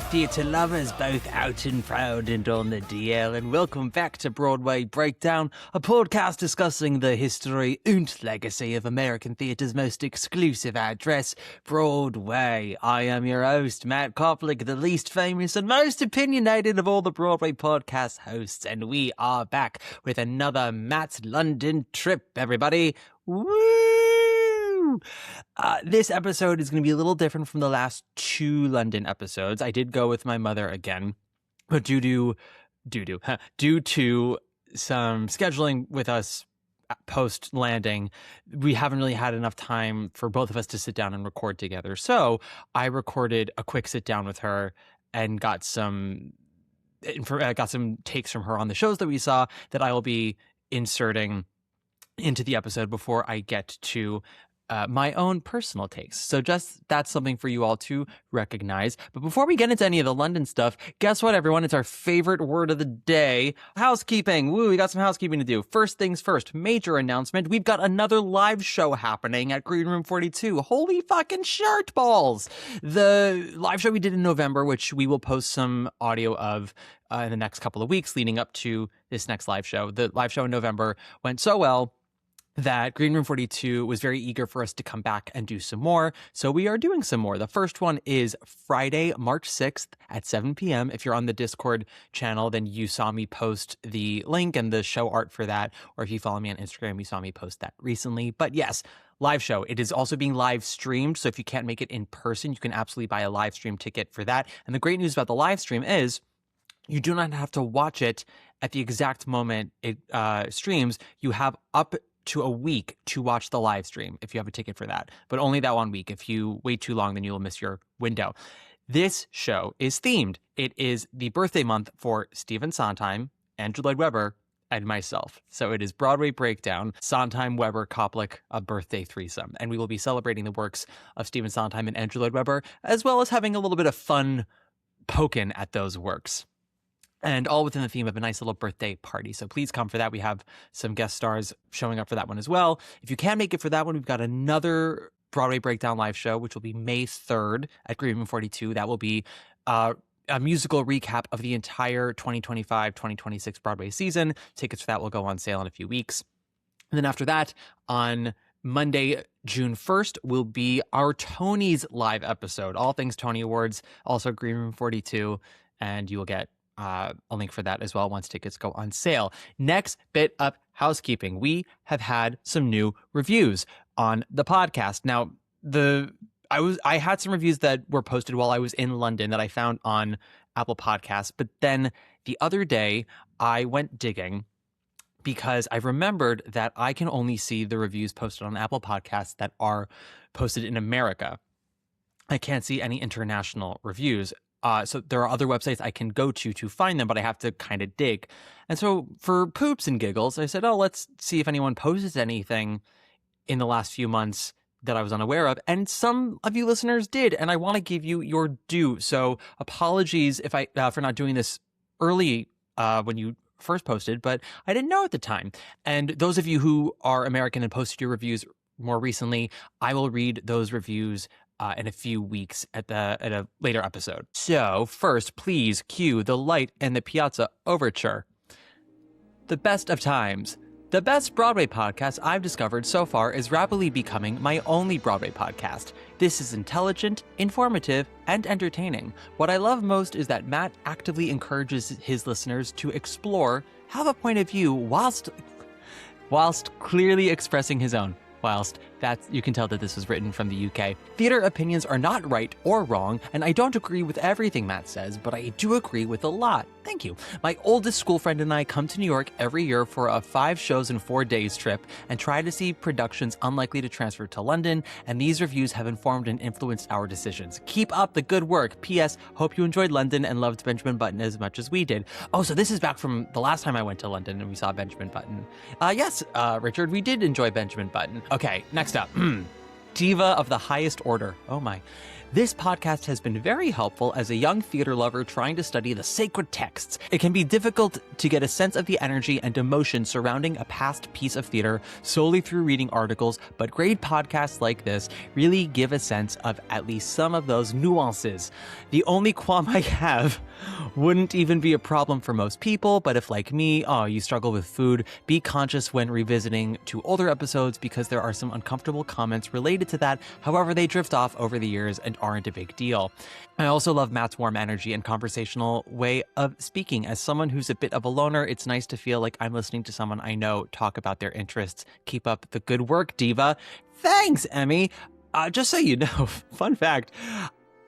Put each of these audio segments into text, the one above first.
theatre lovers, both out and proud and on the DL, and welcome back to Broadway Breakdown, a podcast discussing the history and legacy of American theatre's most exclusive address, Broadway. I am your host, Matt Koplik, the least famous and most opinionated of all the Broadway podcast hosts, and we are back with another Matt's London trip, everybody. Woo! This episode is going to be a little different from the last two London episodes. I did go with my mother again, but due to some scheduling with us post-landing, we haven't really had enough time for both of us to sit down and record together. So I recorded a quick sit down with her and got some takes from her on the shows that we saw that I will be inserting into the episode before I get to my own personal takes. So just that's something for you all to recognize. But before we get into any of the London stuff, guess what, everyone? It's our favorite word of the day. Housekeeping. Woo, we got some housekeeping to do. First things first, major announcement. We've got another live show happening at Green Room 42. Holy fucking shirt balls. The live show we did in November, which we will post some audio of in the next couple of weeks leading up to this next live show. The live show in November went so well that Green Room 42 was very eager for us to come back and do some more. So we are doing some more. The first one is Friday, March 6th at 7 p.m. If you're on the Discord channel, then you saw me post the link and the show art for that. Or if you follow me on Instagram, you saw me post that recently. But yes, live show. It is also being live streamed. So if you can't make it in person, you can absolutely buy a live stream ticket for that. And the great news about the live stream is you do not have to watch it at the exact moment it streams. You have up to a week to watch the live stream if you have a ticket for that, but only that 1 week. If you wait too long, then you'll miss your window. This show is themed. It is the birthday month for Stephen Sondheim, Andrew Lloyd Webber, and myself. So it is Broadway Breakdown, Sondheim, Webber, Koplik, a birthday threesome. And we will be celebrating the works of Stephen Sondheim and Andrew Lloyd Webber, as well as having a little bit of fun poking at those works. And all within the theme of a nice little birthday party. So please come for that. We have some guest stars showing up for that one as well. If you can't make it for that one, we've got another Broadway Breakdown live show, which will be May 3rd at Green Room 42. That will be a musical recap of the entire 2025-2026 Broadway season. Tickets for that will go on sale in a few weeks. And then after that, on Monday, June 1st, will be our Tonys live episode. All things Tony Awards, also Green Room 42. And you will get a link for that as well once tickets go on sale. Next bit of housekeeping. We have had some new reviews on the podcast. Now, I had some reviews that were posted while I was in London that I found on Apple Podcasts, but then the other day I went digging because I remembered that I can only see the reviews posted on Apple Podcasts that are posted in America. I can't see any international reviews. So there are other websites I can go to find them, but I have to kind of dig. And so for poops and giggles, I said, let's see if anyone posted anything in the last few months that I was unaware of. And some of you listeners did, and I want to give you your due. So apologies if for not doing this early when you first posted, but I didn't know at the time. And those of you who are American and posted your reviews more recently, I will read those reviews in a few weeks at a later episode. So first, please cue the Light and the Piazza Overture. The best of times. The best Broadway podcast I've discovered so far is rapidly becoming my only Broadway podcast. This is intelligent, informative, and entertaining. What I love most is that Matt actively encourages his listeners to explore, have a point of view, whilst clearly expressing his own. You can tell that this was written from the UK. Theater opinions are not right or wrong, and I don't agree with everything Matt says, but I do agree with a lot. Thank you. My oldest school friend and I come to New York every year for a 5 shows in 4 days trip and try to see productions unlikely to transfer to London, and these reviews have informed and influenced our decisions. Keep up the good work. P.S. Hope you enjoyed London and loved Benjamin Button as much as we did. Oh, so this is back from the last time I went to London and we saw Benjamin Button. Yes, Richard, we did enjoy Benjamin Button. Okay, next up. Diva of the highest order. Oh my. This podcast has been very helpful as a young theater lover trying to study the sacred texts. It can be difficult to get a sense of the energy and emotion surrounding a past piece of theater solely through reading articles, but great podcasts like this really give a sense of at least some of those nuances. The only qualm I have wouldn't even be a problem for most people, but if, like me, you struggle with food, be conscious when revisiting to older episodes because there are some uncomfortable comments related to that. However, they drift off over the years and aren't a big deal. I also love Matt's warm energy and conversational way of speaking. As someone who's a bit of a loner, it's nice to feel like I'm listening to someone I know talk about their interests. Keep up the good work, Diva. Thanks, Emmy. Just so you know, fun fact,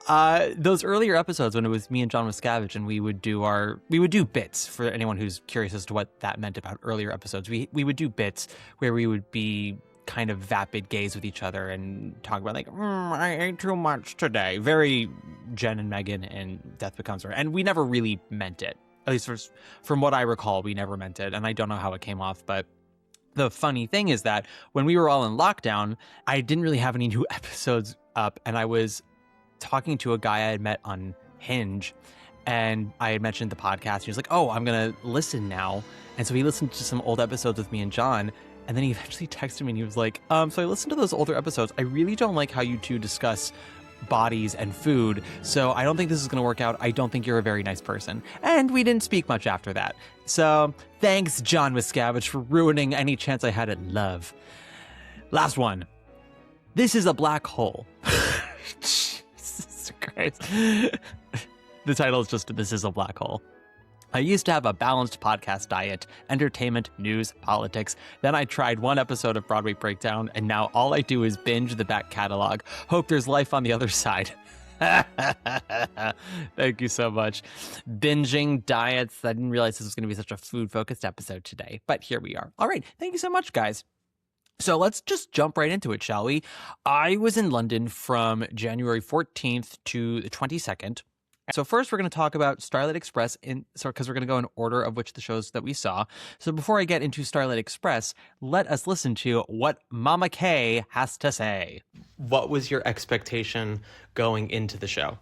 those earlier episodes when it was me and John Miscavige and we would do bits. For anyone who's curious as to what that meant about earlier episodes, we would do bits where we would be kind of vapid gaze with each other and talk about like, I ate too much today. Very Jen and Megan and Death Becomes Her. And we never really meant it. At least from what I recall, we never meant it. And I don't know how it came off, but the funny thing is that when we were all in lockdown, I didn't really have any new episodes up, and I was talking to a guy I had met on Hinge, and I had mentioned the podcast. He was like, oh, I'm going to listen now. And so he listened to some old episodes with me and John. And then he eventually texted me and he was like, so I listened to those older episodes. I really don't like how you two discuss bodies and food. So I don't think this is going to work out. I don't think you're a very nice person. And we didn't speak much after that. So thanks, John Miscavige, for ruining any chance I had at love. Last one. This is a black hole. Jesus Christ. The title is just This is a Black Hole. I used to have a balanced podcast diet, entertainment, news, politics. Then I tried one episode of Broadway Breakdown, and now all I do is binge the back catalog. Hope there's life on the other side. Thank you so much. Binging diets. I didn't realize this was going to be such a food-focused episode today, but here we are. All right. Thank you so much, guys. So let's just jump right into it, shall we? I was in London from January 14th to the 22nd. So first, we're going to talk about Starlight Express, because we're going to go in order of which the shows that we saw. So before I get into Starlight Express, let us listen to what Mama Kay has to say. What was your expectation going into the show?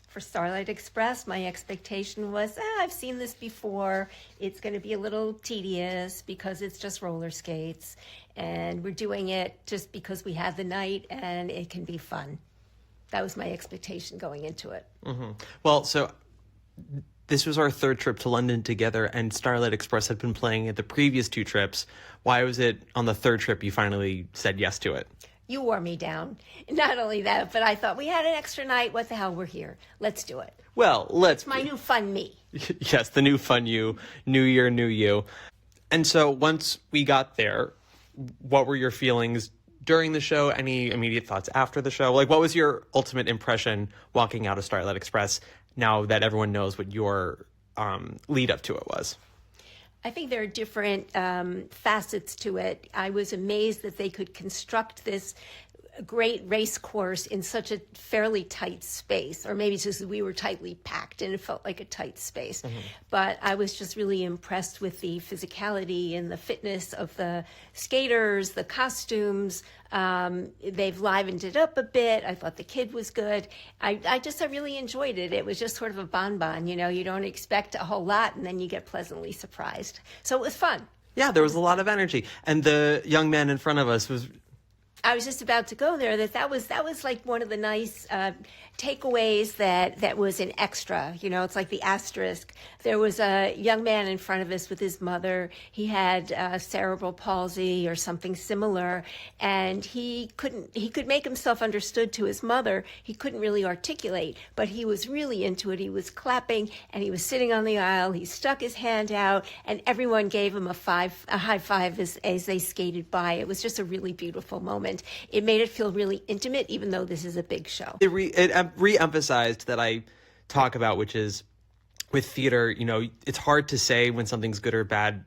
For Starlight Express, my expectation was, I've seen this before. It's going to be a little tedious because it's just roller skates. And we're doing it just because we had the night and it can be fun. That was my expectation going into it. Mm-hmm. Well, so this was our third trip to London together, and Starlight Express had been playing at the previous two trips. Why was it on the third trip you finally said yes to it? You wore me down. Not only that, but I thought we had an extra night. What the hell? We're here. Let's do it. Well, let's... It's my new fun me. Yes, the new fun you. New year, new you. And so once we got there, what were your feelings during the show? Any immediate thoughts after the show? Like, what was your ultimate impression walking out of Starlight Express now that everyone knows what your lead up to it was? I think there are different facets to it. I was amazed that they could construct this great race course in such a fairly tight space, or maybe it's just we were tightly packed and it felt like a tight space. Mm-hmm. But I was just really impressed with the physicality and the fitness of the skaters, the costumes. They've livened it up a bit. I thought the kid was good. I really enjoyed it. It was just sort of a bonbon, you don't expect a whole lot and then you get pleasantly surprised. So it was fun. Yeah, there was a lot of energy. And the young man in front of us was... I was just about to go there. That was like one of the nice takeaways that was an extra. It's like the asterisk. There was a young man in front of us with his mother. He had cerebral palsy or something similar, and he could make himself understood to his mother. He couldn't really articulate, but he was really into it. He was clapping and he was sitting on the aisle. He stuck his hand out, and everyone gave him a high five as they skated by. It was just a really beautiful moment. It made it feel really intimate, even though this is a big show. It re-emphasized that I talk about, which is with theater, it's hard to say when something's good or bad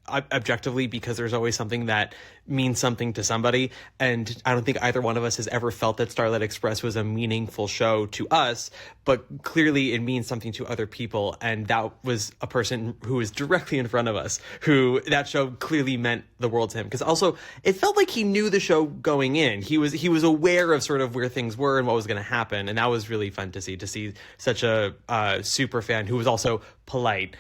objectively because there's always something that means something to somebody. And I don't think either one of us has ever felt that Starlight Express was a meaningful show to us, but clearly it means something to other people. And that was a person who was directly in front of us, who that show clearly meant the world to him. Because also it felt like he knew the show going in. He was aware of sort of where things were and what was going to happen. And that was really fun to see such a super fan who was also polite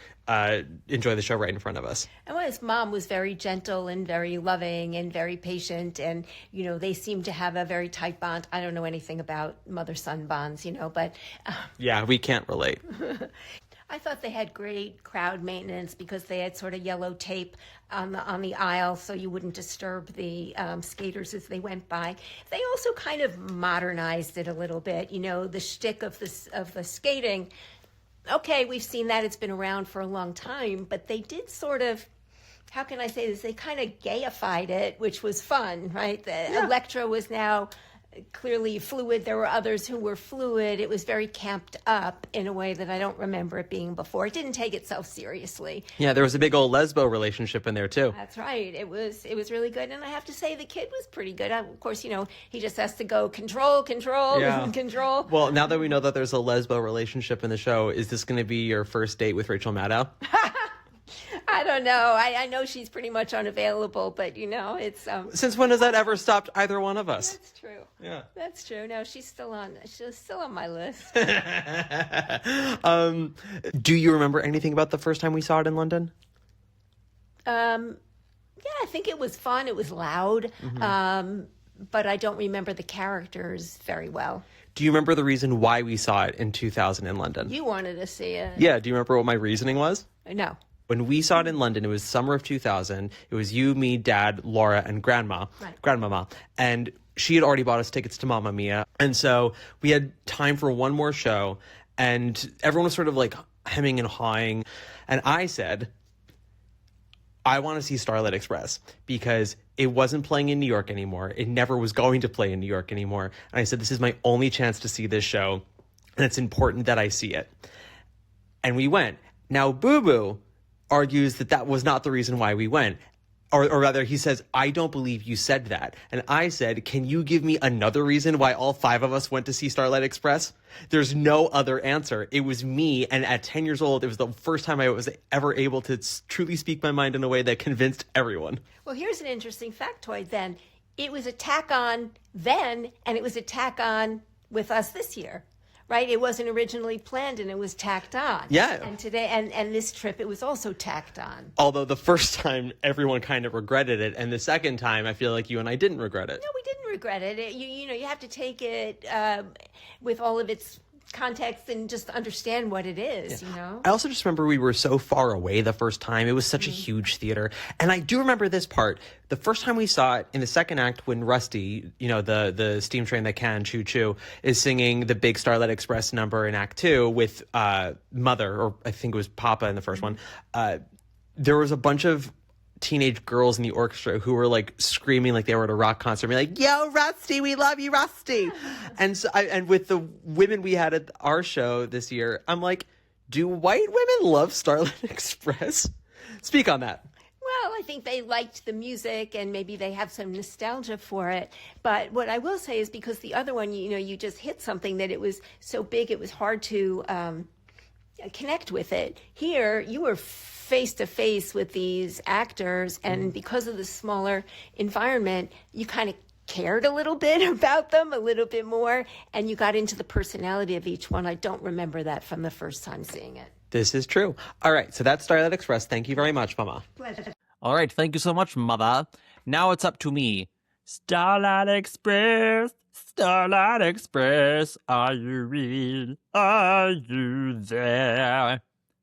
enjoy the show right in front of us. And his mom was very gentle and very loving and very patient. And, they seemed to have a very tight bond. I don't know anything about mother-son bonds, but... Yeah, we can't relate. I thought they had great crowd maintenance because they had sort of yellow tape on the aisle so you wouldn't disturb the skaters as they went by. They also kind of modernized it a little bit. The shtick of the skating... Okay, we've seen that. It's been around for a long time, but they did sort of, how can I say this? They kind of gayified it, which was fun, right? Electra was now clearly fluid. There were others who were fluid. It was very camped up in a way that I don't remember it being before. It didn't take itself seriously. Yeah, there was a big old lesbo relationship in there too. That's right. It was really good. And I have to say the kid was pretty good. Of course, he just has to go control, control. Well, now that we know that there's a lesbo relationship in the show, is this going to be your first date with Rachel Maddow? I don't know. I know she's pretty much unavailable, but it's Since when has that ever stopped either one of us? That's true. Yeah. That's true. No, she's still on my list. Do you remember anything about the first time we saw it in London? Yeah, I think it was fun. It was loud. Mm-hmm. But I don't remember the characters very well. Do you remember the reason why we saw it in 2000 in London? You wanted to see it. Yeah. Do you remember what my reasoning was? No. When we saw it in London, it was summer of 2000. It was you, me, Dad, Laura, and Grandmama. And she had already bought us tickets to Mamma Mia. And so we had time for one more show. And everyone was sort of like hemming and hawing. And I said, I want to see Starlight Express because it wasn't playing in New York anymore. It never was going to play in New York anymore. And I said, this is my only chance to see this show. And it's important that I see it. And we went. Now, Boo Boo argues that was not the reason why we went. Or rather, he says, I don't believe you said that. And I said, can you give me another reason why all 5 of us went to see Starlight Express? There's no other answer. It was me. And at 10 years old, it was the first time I was ever able to truly speak my mind in a way that convinced everyone. Well, here's an interesting factoid then. It was a tack on then, and it was a tack on with us this year. Right? It wasn't originally planned and it was tacked on. Yeah. And today, and this trip, it was also tacked on. Although the first time everyone kind of regretted it. And the second time, I feel like you and I didn't regret it. No, we didn't regret it. You have to take it with all of its context and just understand what it is, I also just remember we were so far away the first time. It was such a huge theater. And I do remember this part. The first time we saw it in the second act when Rusty, the steam train that can choo choo, is singing the big Starlight Express number in Act 2 with Mother, or I think it was Papa in the first one. There was a bunch of teenage girls in the orchestra who were like screaming like they were at a rock concert, being like, "Yo, Rusty, we love you, Rusty!" And so, and with the women we had at our show this year, I'm like, do white women love Starlight Express? Speak on that. Well, I think they liked the music and maybe they have some nostalgia for it. But what I will say is because the other one, you just hit something that it was so big, it was hard to connect with it. Here, you were face to face with these actors, and because of the smaller environment, you kind of cared a little bit about them, a little bit more, and you got into the personality of each one. I don't remember that from the first time seeing it. This is true. All right, so that's Starlight Express. Thank you very much, Mama. Pleasure. All right, thank you so much, Mother. Now it's up to me. Starlight Express, Starlight Express, are you real? Are you there?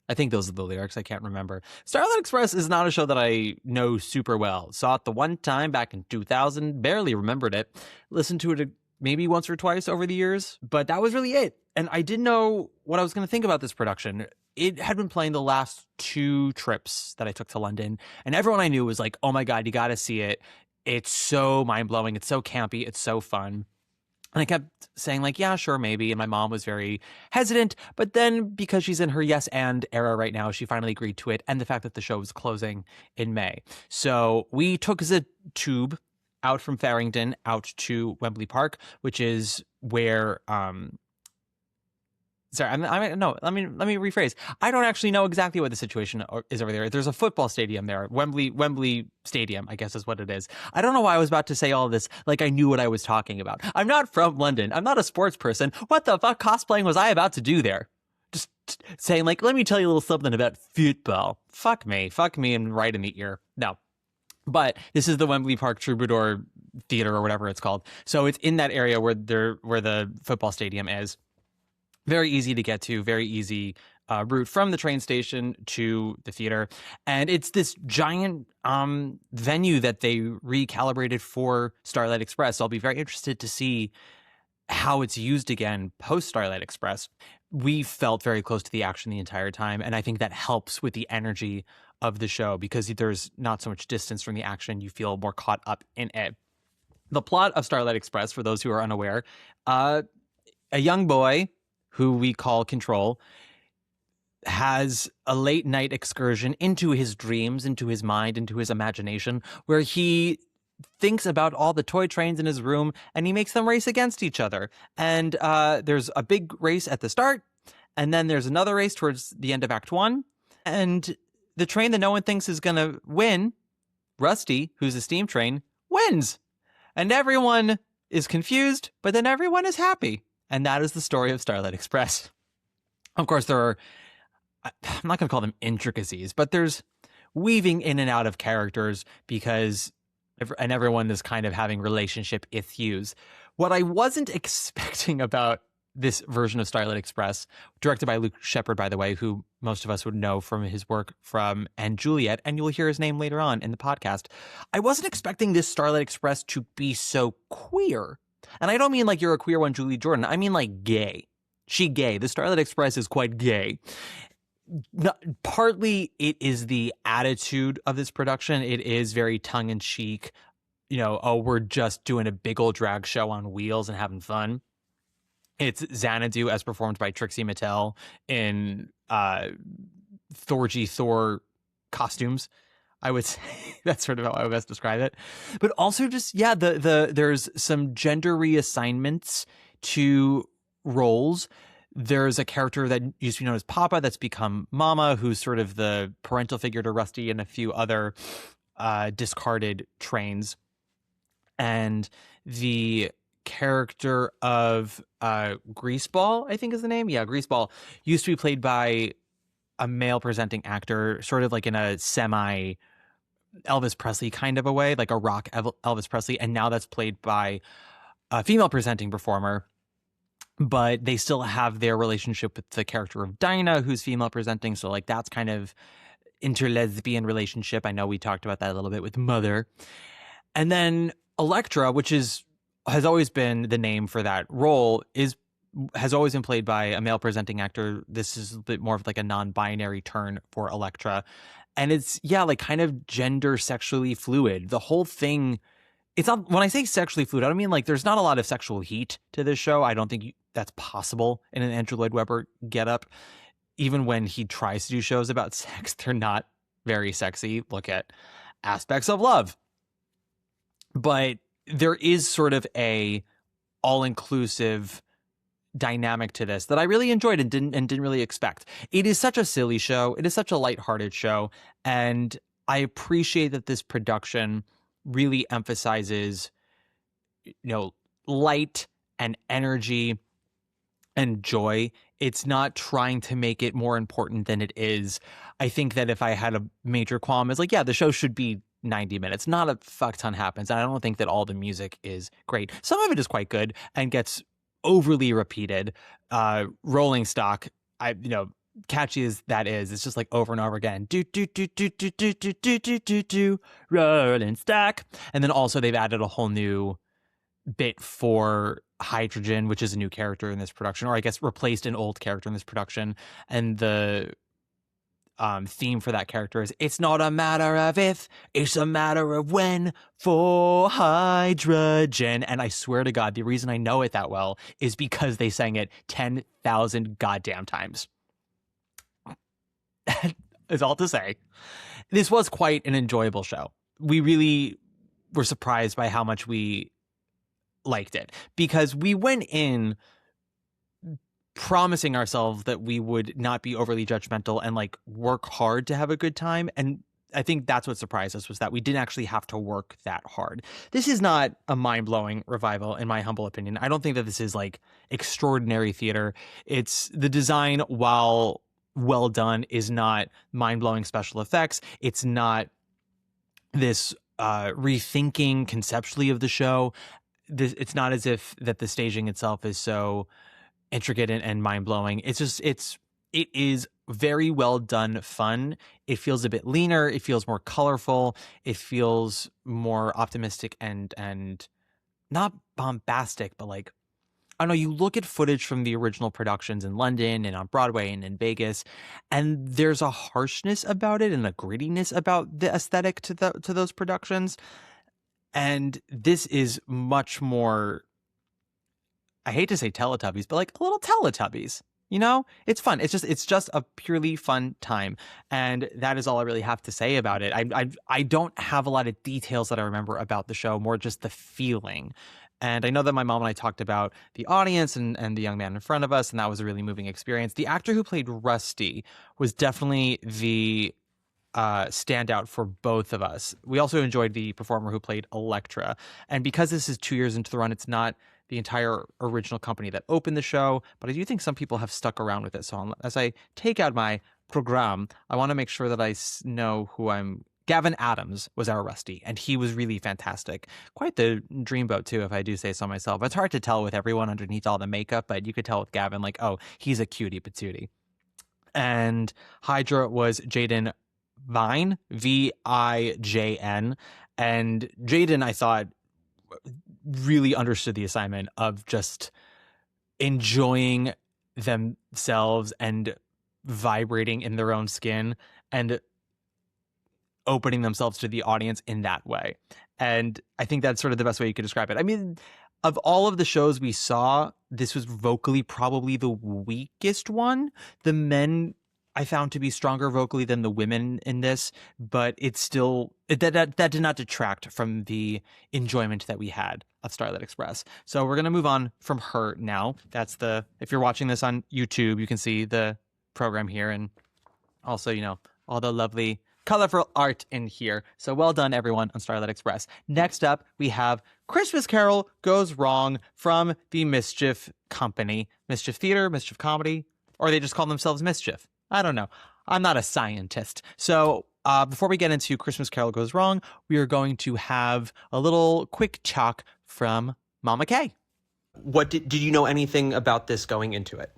I think those are the lyrics. I can't remember. Starlight Express is not a show that I know super well. Saw it the one time back in 2000. Barely remembered it. Listened to it maybe once or twice over the years. But that was really it. And I didn't know what I was going to think about this production. It had been playing the last 2 trips that I took to London. And everyone I knew was like, oh my God, you got to see it. It's so mind-blowing. It's so campy. It's so fun. And I kept saying like, yeah, sure, maybe. And my mom was very hesitant. But then because she's in her yes and era right now, she finally agreed to it. And the fact that the show was closing in May. So we took the tube out from Farringdon out to Wembley Park, which is where sorry, no. Let me rephrase. I don't actually know exactly what the situation is over there. There's a football stadium there, Wembley Stadium, I guess is what it is. I don't know why I was about to say all this like I knew what I was talking about. I'm not from London. I'm not a sports person. What the fuck cosplaying was I about to do there? Just saying like, let me tell you a little something about football. Fuck me, and right in the ear. No. But this is the Wembley Park Troubadour Theater or whatever it's called. So it's in that area where the football stadium is. Very easy to get to, very easy route from the train station to the theater. And it's this giant venue that they recalibrated for Starlight Express. I'll be very interested to see how it's used again post Starlight Express. We felt very close to the action the entire time. And I think that helps with the energy of the show because there's not so much distance from the action. You feel more caught up in it. The plot of Starlight Express, for those who are unaware, a young boy who we call Control, has a late night excursion into his dreams, into his mind, into his imagination, where he thinks about all the toy trains in his room and he makes them race against each other. And there's a big race at the start, and then there's another race towards the end of Act 1. And the train that no one thinks is going to win, Rusty, who's a steam train, wins. And everyone is confused, but then everyone is happy. And that is the story of Starlight Express. Of course, there are, I'm not going to call them intricacies, but there's weaving in and out of characters because, and everyone is kind of having relationship issues. What I wasn't expecting about this version of Starlight Express, directed by Luke Shepard, by the way, who most of us would know from his work from And Juliet, and you'll hear his name later on in the podcast. I wasn't expecting this Starlight Express to be so queer. And I don't mean like you're a queer one, Julie Jordan. I mean like gay. She gay. The Starlight Express is quite gay. Partly it is the attitude of this production. It is very tongue-in-cheek. We're just doing a big old drag show on wheels and having fun. It's Xanadu as performed by Trixie Mattel in Thor costumes. I would say that's sort of how I would best describe it. But also just, there's some gender reassignments to roles. There's a character that used to be known as Papa that's become Mama, who's sort of the parental figure to Rusty and a few other discarded trains. And the character of Greaseball, I think is the name. Yeah, Greaseball used to be played by a male presenting actor, sort of like in a semi Elvis Presley kind of a way, like a rock Elvis Presley. And now that's played by a female presenting performer, but they still have their relationship with the character of Dinah, who's female presenting. So like that's kind of interlesbian relationship. I know we talked about that a little bit with Mother. And then Elektra, which has always been the name for that role, has always been played by a male presenting actor. This is a bit more of like a non-binary turn for Elektra. And it's, like kind of gender sexually fluid. The whole thing, it's not, when I say sexually fluid, I don't mean like there's not a lot of sexual heat to this show. I don't think that's possible in an Andrew Lloyd Webber getup. Even when he tries to do shows about sex, they're not very sexy. Look at Aspects of Love. But there is sort of a all-inclusive dynamic to this that I really enjoyed and didn't really expect. It is such a silly show. It is such a lighthearted show. And I appreciate that this production really emphasizes, light and energy and joy. It's not trying to make it more important than it is. I think that if I had a major qualm, it's like, the show should be 90 minutes. Not a fuck ton happens. And I don't think that all the music is great. Some of it is quite good and gets overly repeated. Rolling Stock, catchy as that is, it's just like over and over again. Do do do do do do do do do do do Rolling Stock. And then also they've added a whole new bit for Hydrogen, which is a new character in this production, or I guess replaced an old character in this production. And the theme for that character is "It's not a matter of if, it's a matter of when for hydrogen." And I swear to God, the reason I know it that well is because they sang it 10,000 goddamn times. Is all to say. This was quite an enjoyable show. We really were surprised by how much we liked it, because we went in promising ourselves that we would not be overly judgmental and like work hard to have a good time. And I think that's what surprised us, was that we didn't actually have to work that hard. This is not a mind-blowing revival, in my humble opinion. I don't think that this is like extraordinary theater. It's the design, while well done, is not mind-blowing special effects. It's not this rethinking conceptually of the show. It's not as if that the staging itself is so intricate and mind-blowing. It is very well done fun. It feels a bit leaner. It feels more colorful. It feels more optimistic and not bombastic, but like, I don't know, you look at footage from the original productions in London and on Broadway and in Vegas, and there's a harshness about it and a grittiness about the aesthetic to those productions. And this is much more, I hate to say Teletubbies, but like a little Teletubbies, you know? It's fun. It's just a purely fun time. And that is all I really have to say about it. I don't have a lot of details that I remember about the show, more just the feeling. And I know that my mom and I talked about the audience and the young man in front of us, and that was a really moving experience. The actor who played Rusty was definitely the standout for both of us. We also enjoyed the performer who played Electra. And because this is 2 years into the run, it's not the entire original company that opened the show, but I do think some people have stuck around with it. So as I take out my program, I want to make sure that I know who I'm. Gavin Adams was our Rusty, and he was really fantastic. Quite the dreamboat, too, if I do say so myself. It's hard to tell with everyone underneath all the makeup, but you could tell with Gavin, like, oh, he's a cutie patootie. And Hydra was Jaden Vine, Vijn. And Jaden, I thought, really understood the assignment of just enjoying themselves and vibrating in their own skin and opening themselves to the audience in that way. And I think that's sort of the best way you could describe it. I mean, of all of the shows we saw, this was vocally probably the weakest one. The men I found to be stronger vocally than the women in this, but it's still, that did not detract from the enjoyment that we had of Starlight Express. So we're going to move on from her now. If you're watching this on YouTube, you can see the program here, and also, you know, all the lovely colorful art in here. So well done, everyone, on Starlight Express. Next up, we have Christmas Carol Goes Wrong from the Mischief Company. Mischief Theater, Mischief Comedy, or they just call themselves Mischief. I don't know. I'm not a scientist. So before we get into Christmas Carol Goes Wrong, we are going to have a little quick talk from Mama Kay. What did you know anything about this going into it?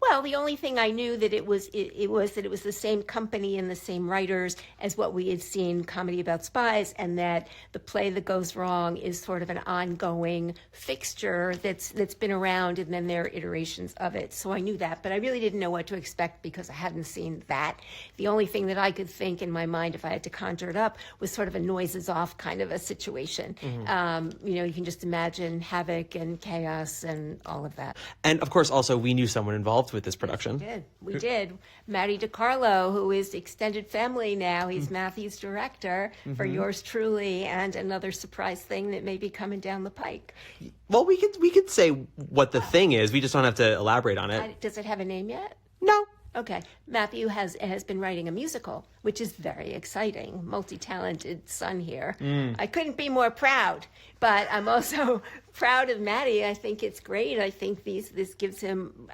Well, the only thing I knew that it was the same company and the same writers as what we had seen, Comedy About Spies, and that the play that goes wrong is sort of an ongoing fixture that's been around, and then there are iterations of it. So I knew that, but I really didn't know what to expect because I hadn't seen that. The only thing that I could think in my mind, if I had to conjure it up, was sort of a noises off kind of a situation. Mm-hmm. You can just imagine havoc and chaos and all of that. And of course, also, we knew someone involved with this production. Yes, we did. Matty DiCarlo, who is extended family now. He's Matthew's director for Yours Truly and another surprise thing that may be coming down the pike. Well, we could say what the thing is. We just don't have to elaborate on it. Does it have a name yet? No. Okay. Matthew has been writing a musical, which is very exciting. Multi-talented son here. I couldn't be more proud, but I'm also proud of Matty. I think it's great. I think this gives him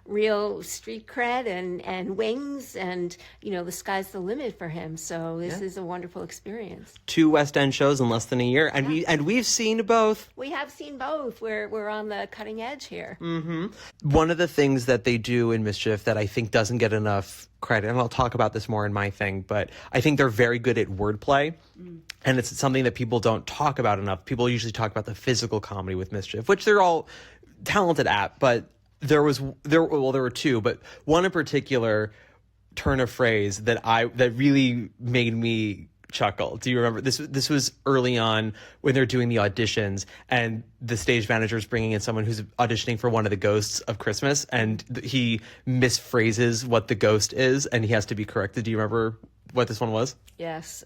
real street cred and wings, and the sky's the limit for him. So this is a wonderful experience. 2 West End shows in less than a year, and we've seen both. We have seen both. We're on the cutting edge here. Mm-hmm. One of the things that they do in Mischief that I think doesn't get enough credit, and I'll talk about this more in my thing, but I think they're very good at wordplay. And it's something that people don't talk about enough. People usually talk about the physical comedy with Mischief, which they're all talented at, but there were 2, but one in particular turn of phrase that really made me chuckle. Do you remember this was early on when they're doing the auditions and the stage manager is bringing in someone who's auditioning for one of the ghosts of Christmas, and he misphrases what the ghost is and he has to be corrected. Do you remember what this one was? Yes.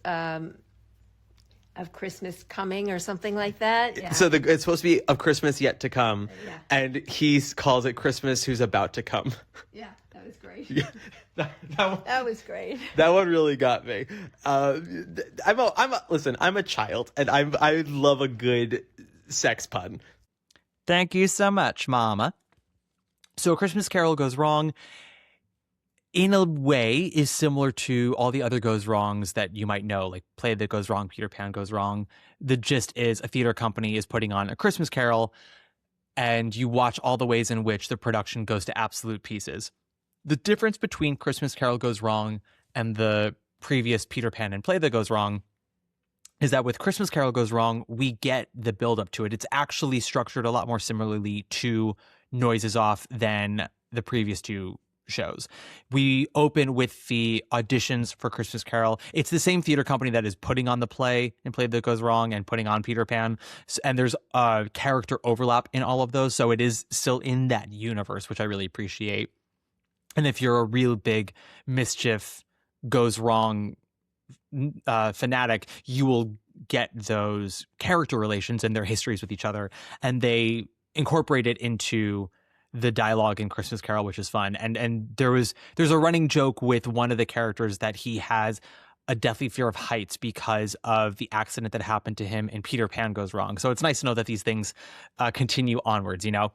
Of Christmas coming or something like that. Yeah. So it's supposed to be of Christmas yet to come. Yeah. And he calls it Christmas who's about to come. Yeah, that was great. Yeah, that was great. That one really got me. Listen, I'm a child, and I love a good sex pun. Thank you so much, Mama. So A Christmas Carol Goes Wrong, in a way, is similar to all the other goes wrongs that you might know, like Play That Goes Wrong, Peter Pan Goes Wrong. The gist is a theater company is putting on A Christmas Carol, and you watch all the ways in which the production goes to absolute pieces. The difference between Christmas Carol Goes Wrong and the previous Peter Pan and Play That Goes Wrong is that with Christmas Carol Goes Wrong, we get the build up to it. It's actually structured a lot more similarly to Noises Off than the previous two shows. We open with the auditions for Christmas Carol. It's the same theater company that is putting on the play and Play That Goes Wrong and putting on Peter Pan. And there's a character overlap in all of those. So it is still in that universe, which I really appreciate. And if you're a real big mischief goes wrong fanatic, you will get those character relations and their histories with each other. And they incorporate it into the dialogue in Christmas Carol, which is fun. And there's a running joke with one of the characters that he has a deathly fear of heights because of the accident that happened to him in Peter Pan Goes Wrong. So it's nice to know that these things continue onwards, you know?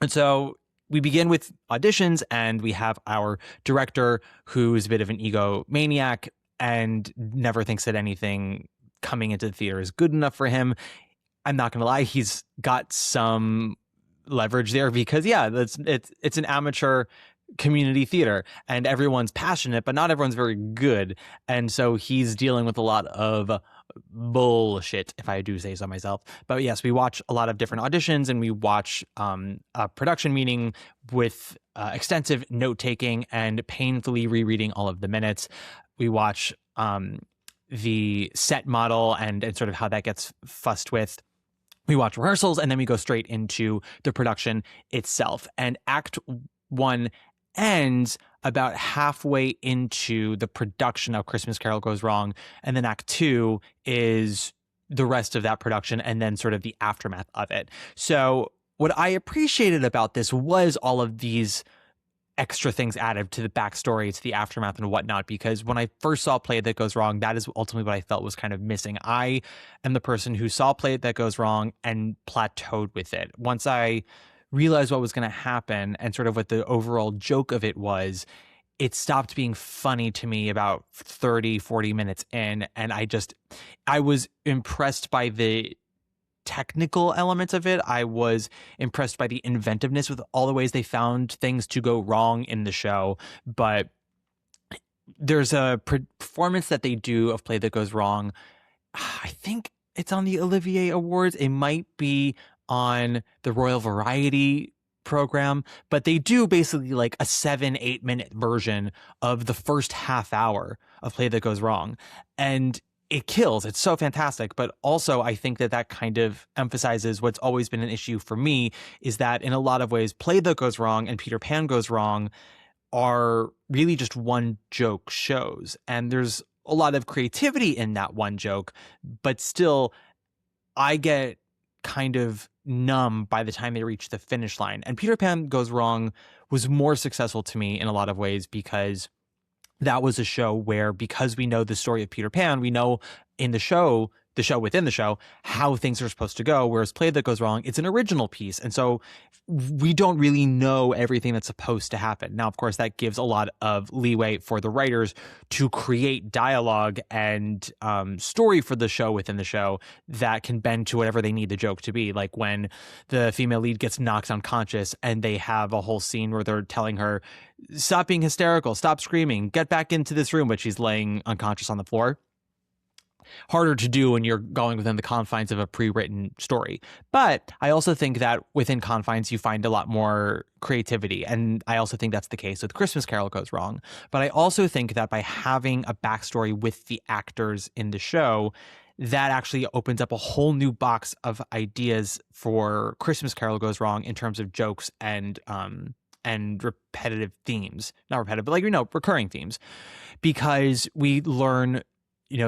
And so we begin with auditions, and we have our director who is a bit of an egomaniac and never thinks that anything coming into the theater is good enough for him. I'm not going to lie, he's got some leverage there because, yeah, it's an amateur community theater and everyone's passionate, but not everyone's very good. And so he's dealing with a lot of bullshit, if I do say so myself. But yes, we watch a lot of different auditions, and we watch a production meeting with extensive note-taking and painfully rereading all of the minutes. We watch the set model and sort of how that gets fussed with. We watch rehearsals, and then we go straight into the production itself. And Act 1 ends about halfway into the production of Christmas Carol Goes Wrong, and then Act 2 is the rest of that production and then sort of the aftermath of it. So what I appreciated about this was all of these extra things added to the backstory, to the aftermath and whatnot, because when I first saw Play That Goes Wrong, that is ultimately what I felt was kind of missing. I am the person who saw Play That Goes Wrong and plateaued with it. Once I realized what was going to happen and sort of what the overall joke of it was, it stopped being funny to me about 30, 40 minutes in. And I was impressed by the technical elements of it. I was impressed by the inventiveness with all the ways they found things to go wrong in the show. But there's a performance that they do of Play That Goes Wrong. I think it's on the Olivier Awards. It might be on the Royal Variety program, but they do basically like a 7-8 minute version of the first half hour of Play That Goes Wrong. And it kills. It's so fantastic. But also I think that kind of emphasizes what's always been an issue for me, is that in a lot of ways, Play That Goes Wrong and Peter Pan Goes Wrong are really just one joke shows. And there's a lot of creativity in that one joke, but still I get kind of numb by the time they reach the finish line. And Peter Pan Goes Wrong was more successful to me in a lot of ways because that was a show where, because we know the story of Peter Pan, we know in the show within the show, how things are supposed to go. Whereas Play That Goes Wrong, it's an original piece. And so we don't really know everything that's supposed to happen. Now, of course, that gives a lot of leeway for the writers to create dialogue and story for the show within the show that can bend to whatever they need the joke to be. Like when the female lead gets knocked unconscious and they have a whole scene where they're telling her, stop being hysterical, stop screaming, get back into this room, but she's laying unconscious on the floor. harder to do when you're going within the confines of a pre-written story. But I also think that within confines, you find a lot more creativity. And I also think that's the case with Christmas Carol Goes Wrong. But I also think that by having a backstory with the actors in the show, that actually opens up a whole new box of ideas for Christmas Carol Goes Wrong in terms of jokes and repetitive themes. Not repetitive, but recurring themes. Because we learn,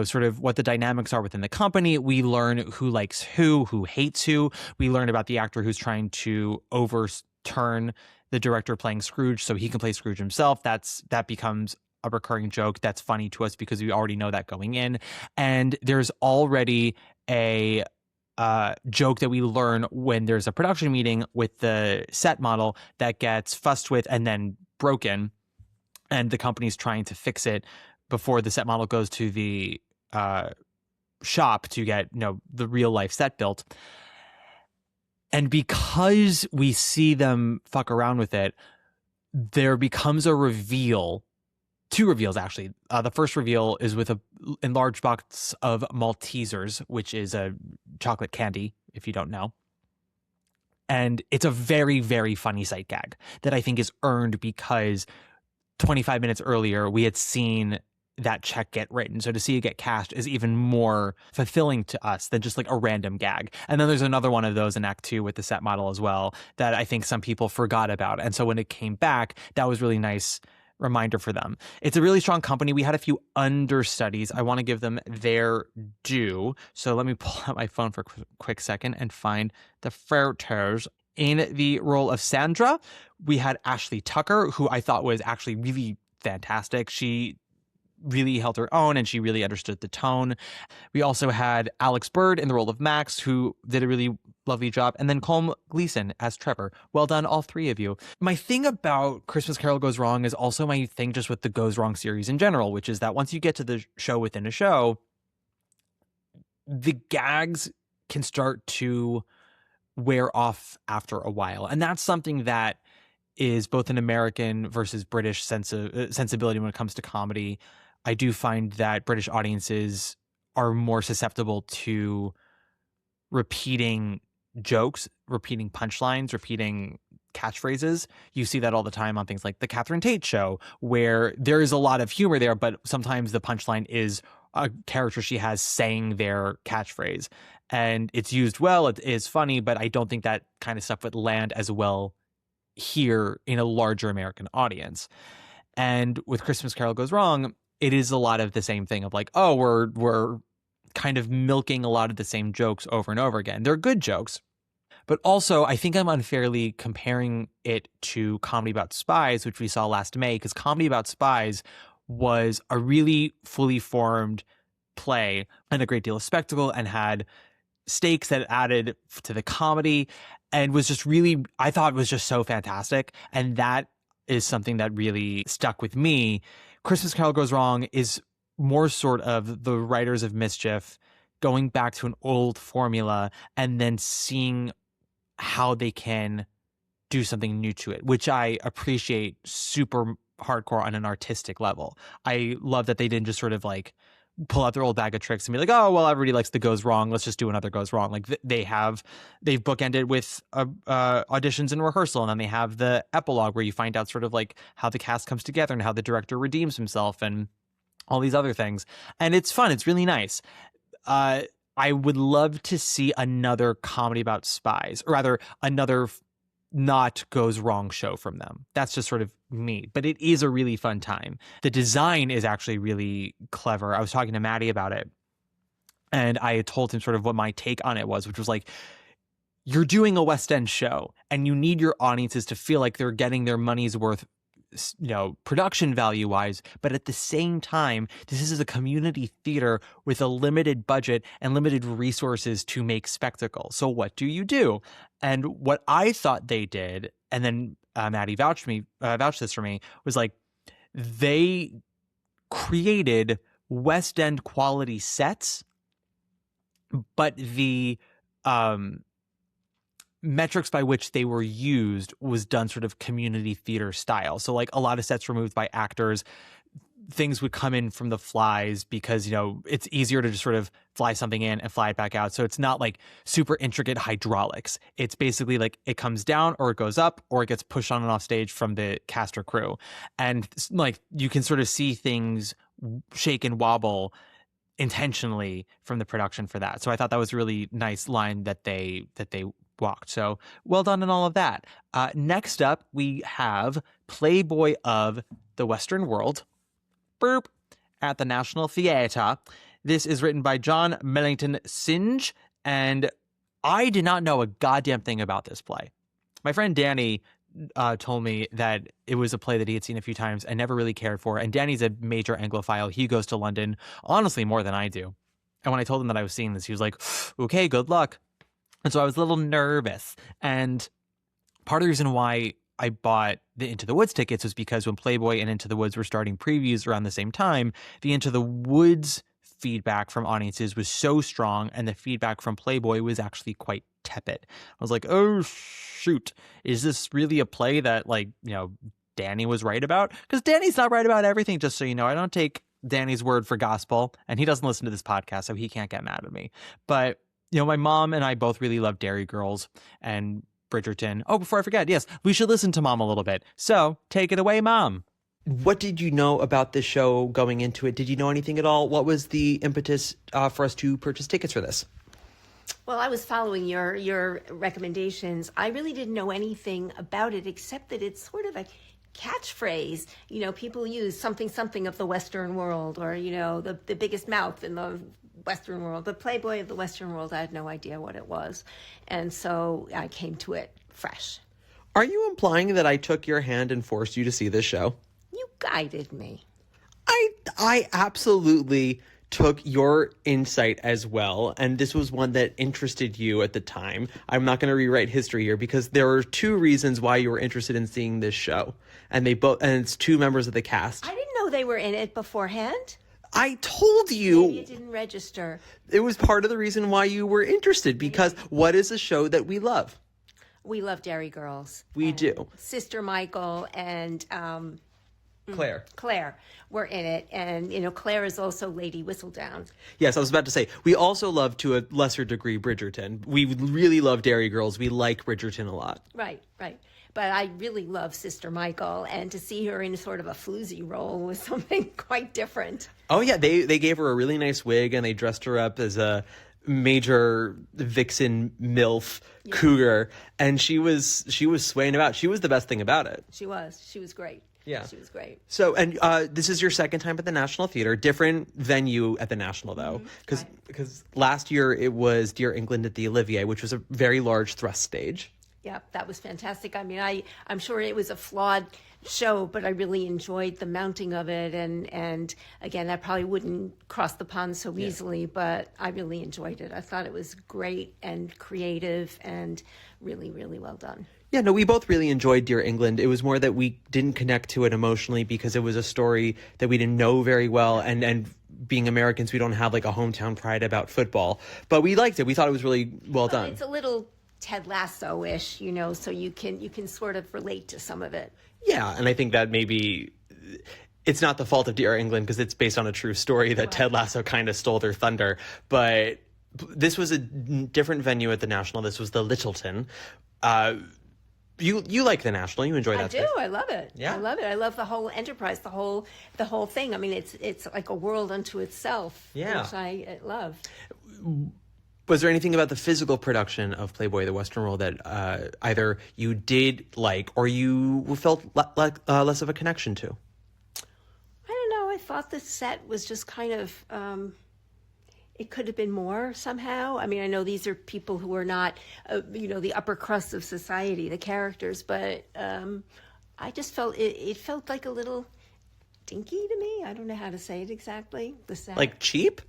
sort of what the dynamics are within the company. We learn who likes who hates who. We learn about the actor who's trying to overturn the director playing Scrooge so he can play Scrooge himself. That becomes a recurring joke that's funny to us because we already know that going in. And there's already a joke that we learn when there's a production meeting with the set model that gets fussed with and then broken. And the company's trying to fix it before the set model goes to the shop to get, the real life set built. And because we see them fuck around with it, there becomes a reveal. Two reveals, actually. The first reveal is with a enlarged box of Maltesers, which is a chocolate candy, if you don't know. And it's a very, very funny sight gag that I think is earned because 25 minutes earlier, we had seen that check get written. So to see it get cashed is even more fulfilling to us than just like a random gag. And then there's another one of those in Act 2 with the set model as well that I think some people forgot about. And so when it came back, that was really nice reminder for them. It's a really strong company. We had a few understudies. I want to give them their due. So let me pull out my phone for a quick second and find the photos. In the role of Sandra, we had Ashley Tucker, who I thought was actually really fantastic. She really held her own and she really understood the tone. We also had Alex Bird in the role of Max, who did a really lovely job. And then Colm Gleeson as Trevor. Well done, all three of you. My thing about Christmas Carol Goes Wrong is also my thing just with the Goes Wrong series in general, which is that once you get to the show within a show, the gags can start to wear off after a while. And that's something that is both an American versus British sensibility when it comes to comedy. I do find that British audiences are more susceptible to repeating jokes, repeating punchlines, repeating catchphrases. You see that all the time on things like the Catherine Tate show, where there is a lot of humor there, but sometimes the punchline is a character she has saying their catchphrase. And it's used well, it is funny, but I don't think that kind of stuff would land as well here in a larger American audience. And with Christmas Carol Goes Wrong, it is a lot of the same thing of like, oh, we're kind of milking a lot of the same jokes over and over again. They're good jokes. But also, I think I'm unfairly comparing it to Comedy About Spies, which we saw last May, because Comedy About Spies was a really fully formed play and a great deal of spectacle and had stakes that added to the comedy and was just really, I thought it was just so fantastic. And that is something that really stuck with me. Christmas Carol Goes Wrong is more sort of the writers of mischief going back to an old formula and then seeing how they can do something new to it, which I appreciate super hardcore on an artistic level. I love that they didn't just sort of like pull out their old bag of tricks and be like, oh, well, everybody likes the Goes Wrong, let's just do another Goes Wrong. Like they've bookended with auditions and rehearsal, and then they have the epilogue where you find out sort of like how the cast comes together and how the director redeems himself and all these other things. And it's fun. It's really nice. I would love to see another Comedy About Spies, or rather another not Goes Wrong show from them. That's just sort of me, but it is a really fun time. The design is actually really clever. I was talking to Maddie about it and I had told him sort of what my take on it was, which was like, you're doing a West End show and you need your audiences to feel like they're getting their money's worth, production value wise, but at the same time, this is a community theater with a limited budget and limited resources to make spectacle. So what do you do? And what I thought they did, and then Maddie vouched this for me, was like they created West End quality sets, but the metrics by which they were used was done sort of community theater style. So like a lot of sets were moved by actors. things would come in from the flies because, it's easier to just sort of fly something in and fly it back out. So it's not like super intricate hydraulics. It's basically like it comes down or it goes up or it gets pushed on and off stage from the cast or crew. And like you can sort of see things shake and wobble intentionally from the production for that. So I thought that was a really nice line that they walked. So well done on all of that. Next up, we have Playboy of the Western World. Burp, at the National Theatre. This is written by John Millington Synge, and I did not know a goddamn thing about this play. My friend Danny told me that it was a play that he had seen a few times and never really cared for. And Danny's a major Anglophile. He goes to London, honestly, more than I do. And when I told him that I was seeing this, he was like, okay, good luck. And so I was a little nervous. And part of the reason why I bought the Into the Woods tickets was because when Playboy and Into the Woods were starting previews around the same time, the Into the Woods feedback from audiences was so strong and the feedback from Playboy was actually quite tepid. I was like, oh, shoot. Is this really a play that, Danny was right about? Because Danny's not right about everything, just so you know. I don't take Danny's word for gospel, and he doesn't listen to this podcast, so he can't get mad at me. But, my mom and I both really love Dairy Girls and Bridgerton. Oh, before I forget, yes, we should listen to Mom a little bit. So take it away, Mom. What did you know about this show going into it? Did you know anything at all? What was the impetus for us to purchase tickets for this? Well, I was following your recommendations. I really didn't know anything about it except that it's sort of a catchphrase. People use something of the Western world, or, the biggest mouth in the Western world. But Playboy of the Western world, I had no idea what it was. And so I came to it fresh. Are you implying that I took your hand and forced you to see this show? You guided me. I absolutely took your insight as well, and this was one that interested you at the time. I'm not going to rewrite history here because there were two reasons why you were interested in seeing this show, and it's two members of the cast. I didn't know they were in it beforehand. I told you. Maybe it didn't register. It was part of the reason why you were interested, because what is a show that we love? We love Dairy Girls. We do. Sister Michael and Claire were in it. And, Claire is also Lady Whistledown. Yes, I was about to say, we also love, to a lesser degree, Bridgerton. We really love Dairy Girls. We like Bridgerton a lot. Right. But I really love Sister Michael, and to see her in sort of a floozy role was something quite different. Oh, yeah. They gave her a really nice wig, and they dressed her up as a major vixen MILF cougar, and she was swaying about. She was the best thing about it. She was great. Yeah. She was great. So, and this is your second time at the National Theatre. Different venue at the National, though, because last year it was Dear England at the Olivier, which was a very large thrust stage. Yeah, that was fantastic. I mean, I'm sure it was a flawed show, but I really enjoyed the mounting of it. And again, that probably wouldn't cross the pond so easily, but I really enjoyed it. I thought it was great and creative and really, really well done. Yeah, no, we both really enjoyed Dear England. It was more that we didn't connect to it emotionally because it was a story that we didn't know very well. And being Americans, we don't have like a hometown pride about football. But we liked it. We thought it was really well done. It's a little Ted Lasso-ish, so you can sort of relate to some of it. Yeah, and I think that maybe it's not the fault of Dear England because it's based on a true story that Ted Lasso kind of stole their thunder. But this was a different venue at the National. This was the Littleton. You like the National? You enjoy that? I do. Space? I love it. Yeah, I love it. I love the whole enterprise, the whole thing. I mean, it's like a world unto itself. Yeah, which I love. Was there anything about the physical production of Playboy the Western World that either you did like or you felt less of a connection to? I don't know. I thought the set was just kind of, it could have been more somehow. I mean, I know these are people who are not, the upper crust of society, the characters, but I just felt, it felt like a little dinky to me. I don't know how to say it exactly. The set. Like cheap?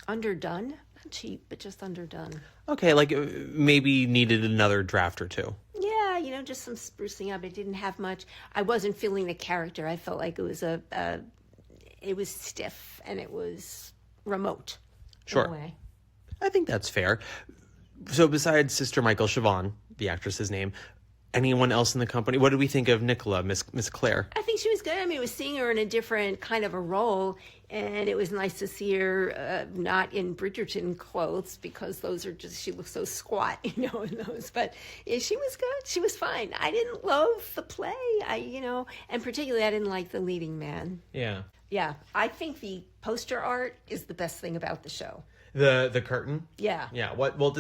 Underdone. Not cheap, but just underdone. Okay, like maybe needed another draft or two. Yeah, just some sprucing up. It didn't have much. I wasn't feeling the character. I felt like it was it was stiff and it was remote. Sure. In a way. I think that's fair. So besides Sister Michael Siobhan, the actress's name, anyone else in the company? What did we think of Nicola, Miss Claire? I think she was good. I mean, it was seeing her in a different kind of a role, and it was nice to see her not in Bridgerton clothes, because those are just, she looks so squat, in those. But yeah, she was good. She was fine. I didn't love the play, and particularly I didn't like the leading man. Yeah. Yeah, I think the poster art is the best thing about the show. The curtain? Yeah. Yeah. What? Well,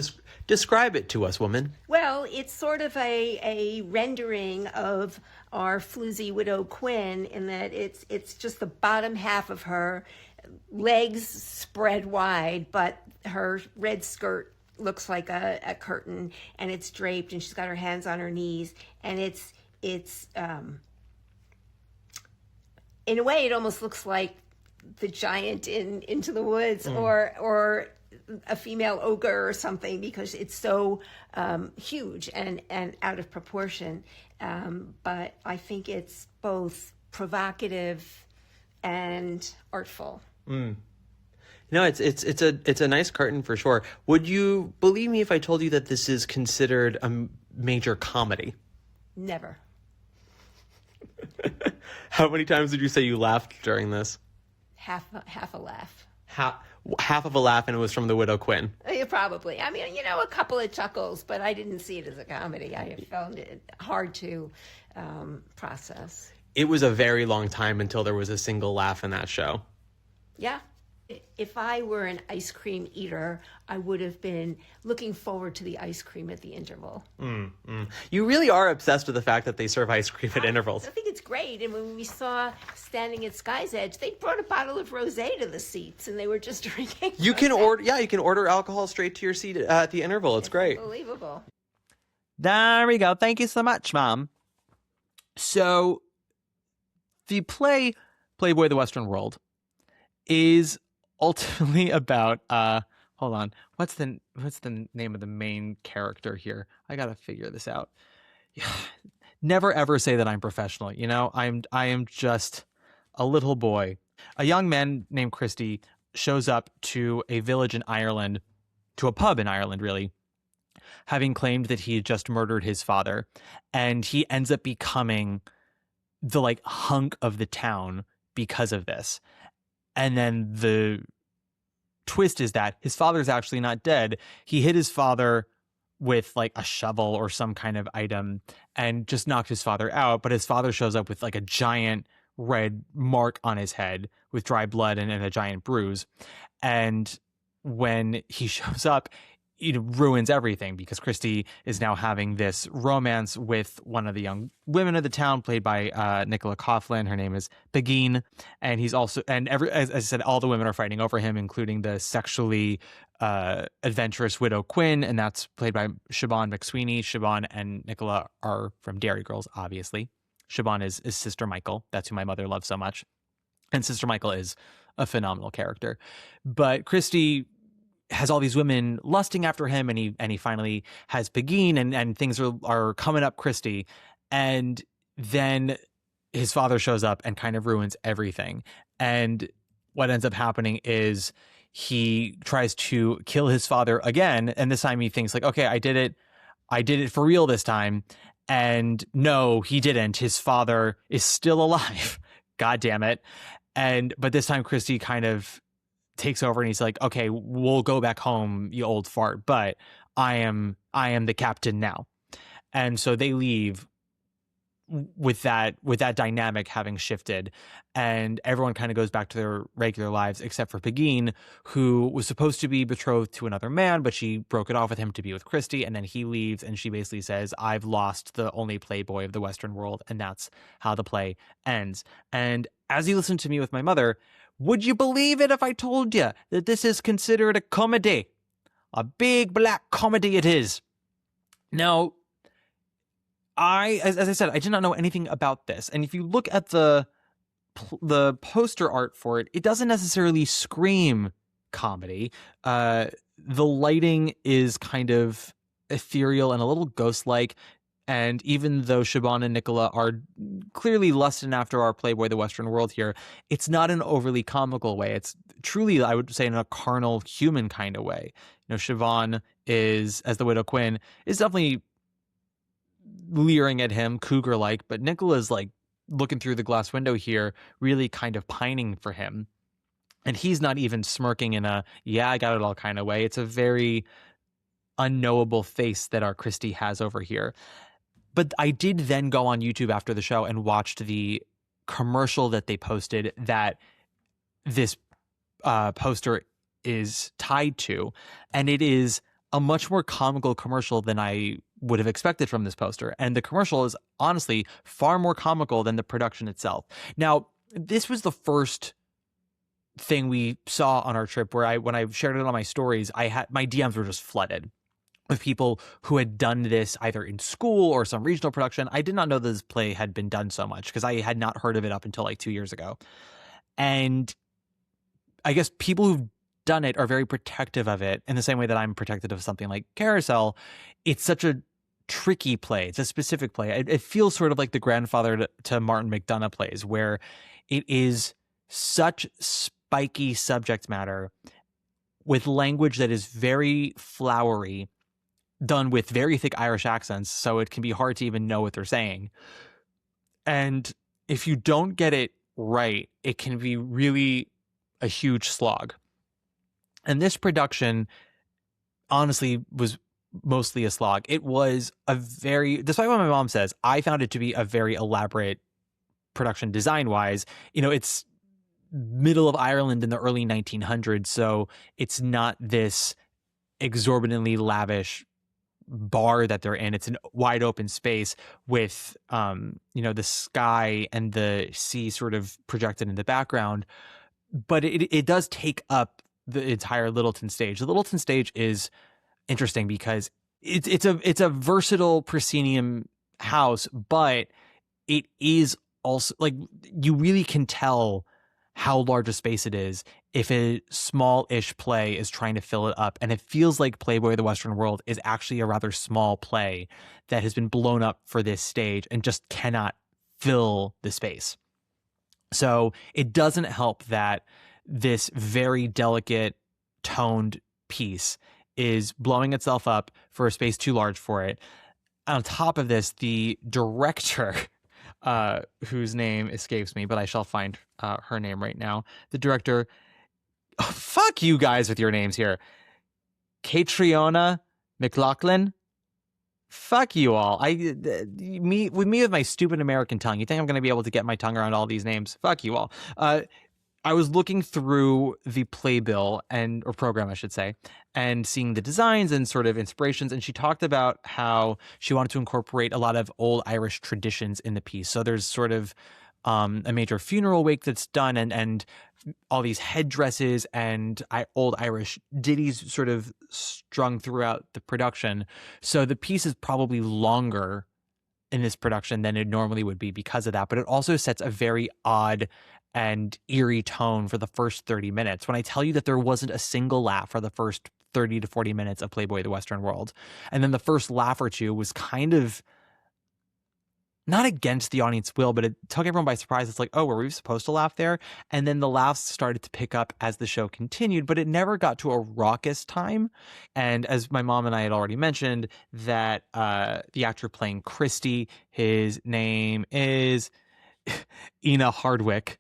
describe it to us, woman. Well, it's sort of a rendering of our floozy widow Quinn, in that it's just the bottom half of her, legs spread wide, but her red skirt looks like a curtain, and it's draped, and she's got her hands on her knees, and it's in a way it almost looks like the giant in Into the Woods, or a female ogre or something, because it's so huge and out of proportion. But I think it's both provocative and artful. No, it's a nice curtain for sure. Would you believe me if I told you that this is considered a major comedy? Never. How many times did you say you laughed during this? Half a laugh. Half of a laugh, and it was from the Widow Quinn. Yeah, probably. I mean, a couple of chuckles, but I didn't see it as a comedy. I found it hard to process. It was a very long time until there was a single laugh in that show. Yeah. If I were an ice cream eater, I would have been looking forward to the ice cream at the interval. You really are obsessed with the fact that they serve ice cream at intervals. I think it's great. And when we saw Standing at Sky's Edge, they brought a bottle of rosé to the seats, and they were just drinking. You can order alcohol straight to your seat at the interval. It's great. Unbelievable. There we go. Thank you so much, Mom. So the play Playboy the Western World is ultimately about hold on, what's the name of the main character here? I gotta figure this out. Never ever say that I'm professional. I am just a little boy. A young man named Christy shows up to a village in Ireland, to a pub in Ireland really, having claimed that he had just murdered his father, and he ends up becoming the hunk of the town because of this. And then the twist is that his father's actually not dead. He hit his father with a shovel or some kind of item and just knocked his father out. But his father shows up with a giant red mark on his head with dry blood and a giant bruise. And when he shows up, it ruins everything, because Christy is now having this romance with one of the young women of the town, played by Nicola Coughlan. Her name is Begin, and he's also, as I said, all the women are fighting over him, including the sexually adventurous widow Quinn, and that's played by Siobhan McSweeney. Siobhan and Nicola are from Dairy Girls, obviously. Siobhan is Sister Michael. That's who my mother loves so much, and Sister Michael is a phenomenal character. But Christy has all these women lusting after him, and he finally has Begin, and things are coming up Christy. And then his father shows up and kind of ruins everything. And what ends up happening is he tries to kill his father again, and this time he thinks okay, I did it for real this time. And no, he didn't. His father is still alive. God damn it. But this time Christy kind of takes over, and he's like, okay, we'll go back home, you old fart, but I am the captain now. And so they leave with that dynamic having shifted, and everyone kind of goes back to their regular lives except for Begin, who was supposed to be betrothed to another man, but she broke it off with him to be with Christy. And then he leaves, and she basically says, I've lost the only Playboy of the Western world. And that's how the play ends. And as you listen to me with my mother, would you believe it if I told you that this is considered a comedy? A big black comedy it is. Now, as I said, I did not know anything about this. And if you look at the poster art for it, it doesn't necessarily scream comedy. The lighting is kind of ethereal and a little ghost-like. And even though Siobhan and Nicola are clearly lusting after our Playboy the Western World here, it's not an overly comical way. It's truly, I would say, in a carnal, human kind of way. Siobhan is, as the Widow Quinn, is definitely leering at him, cougar-like, but Nicola's like looking through the glass window here, really kind of pining for him. And he's not even smirking in a, yeah, I got it all kind of way. It's a very unknowable face that our Christy has over here. But I did then go on YouTube after the show and watched the commercial that they posted that this poster is tied to. And it is a much more comical commercial than I would have expected from this poster. And the commercial is honestly far more comical than the production itself. Now, this was the first thing we saw on our trip where when I shared it on my stories, my DMs were just flooded with people who had done this either in school or some regional production. I did not know this play had been done so much because I had not heard of it up until like 2 years ago. And I guess people who've done it are very protective of it in the same way that I'm protective of something like Carousel. It's such a tricky play. It's a specific play. It feels sort of like the grandfather to Martin McDonagh plays, where it is such spiky subject matter with language that is very flowery, done with very thick Irish accents, so it can be hard to even know what they're saying. And if you don't get it right, it can be really a huge slog. And this production, honestly, was mostly a slog. It was despite what my mom says, I found it to be a very elaborate production design-wise. It's middle of Ireland in the early 1900s, so it's not this exorbitantly lavish bar that they're in. It's a wide open space with the sky and the sea sort of projected in the background, but it does take up the entire Littleton stage. The Littleton stage is interesting because it's a versatile proscenium house, but it is also like, you really can tell how large a space it is if a small-ish play is trying to fill it up. And it feels like Playboy of the Western World is actually a rather small play that has been blown up for this stage and just cannot fill the space. So it doesn't help that this very delicate, toned piece is blowing itself up for a space too large for it. On top of this, the director, whose name escapes me, but I shall find her name right now. The director, fuck you guys with your names here. Catriona McLaughlin. Fuck you all. With my stupid American tongue, you think I'm going to be able to get my tongue around all these names? Fuck you all. I was looking through the playbill or program, I should say, and seeing the designs and sort of inspirations. And she talked about how she wanted to incorporate a lot of old Irish traditions in the piece. So there's sort of a major funeral wake that's done, and all these headdresses and old Irish ditties sort of strung throughout the production. So the piece is probably longer in this production than it normally would be because of that. But it also sets a very odd and eerie tone for the first 30 minutes. When I tell you that there wasn't a single laugh for the first 30 to 40 minutes of Playboy of the Western World. And then the first laugh or two was kind of not against the audience will, but it took everyone by surprise. It's like, oh, were we supposed to laugh there? And then the laughs started to pick up as the show continued, but it never got to a raucous time. And as my mom and I had already mentioned, that the actor playing Christy, his name is Ina Hardwick.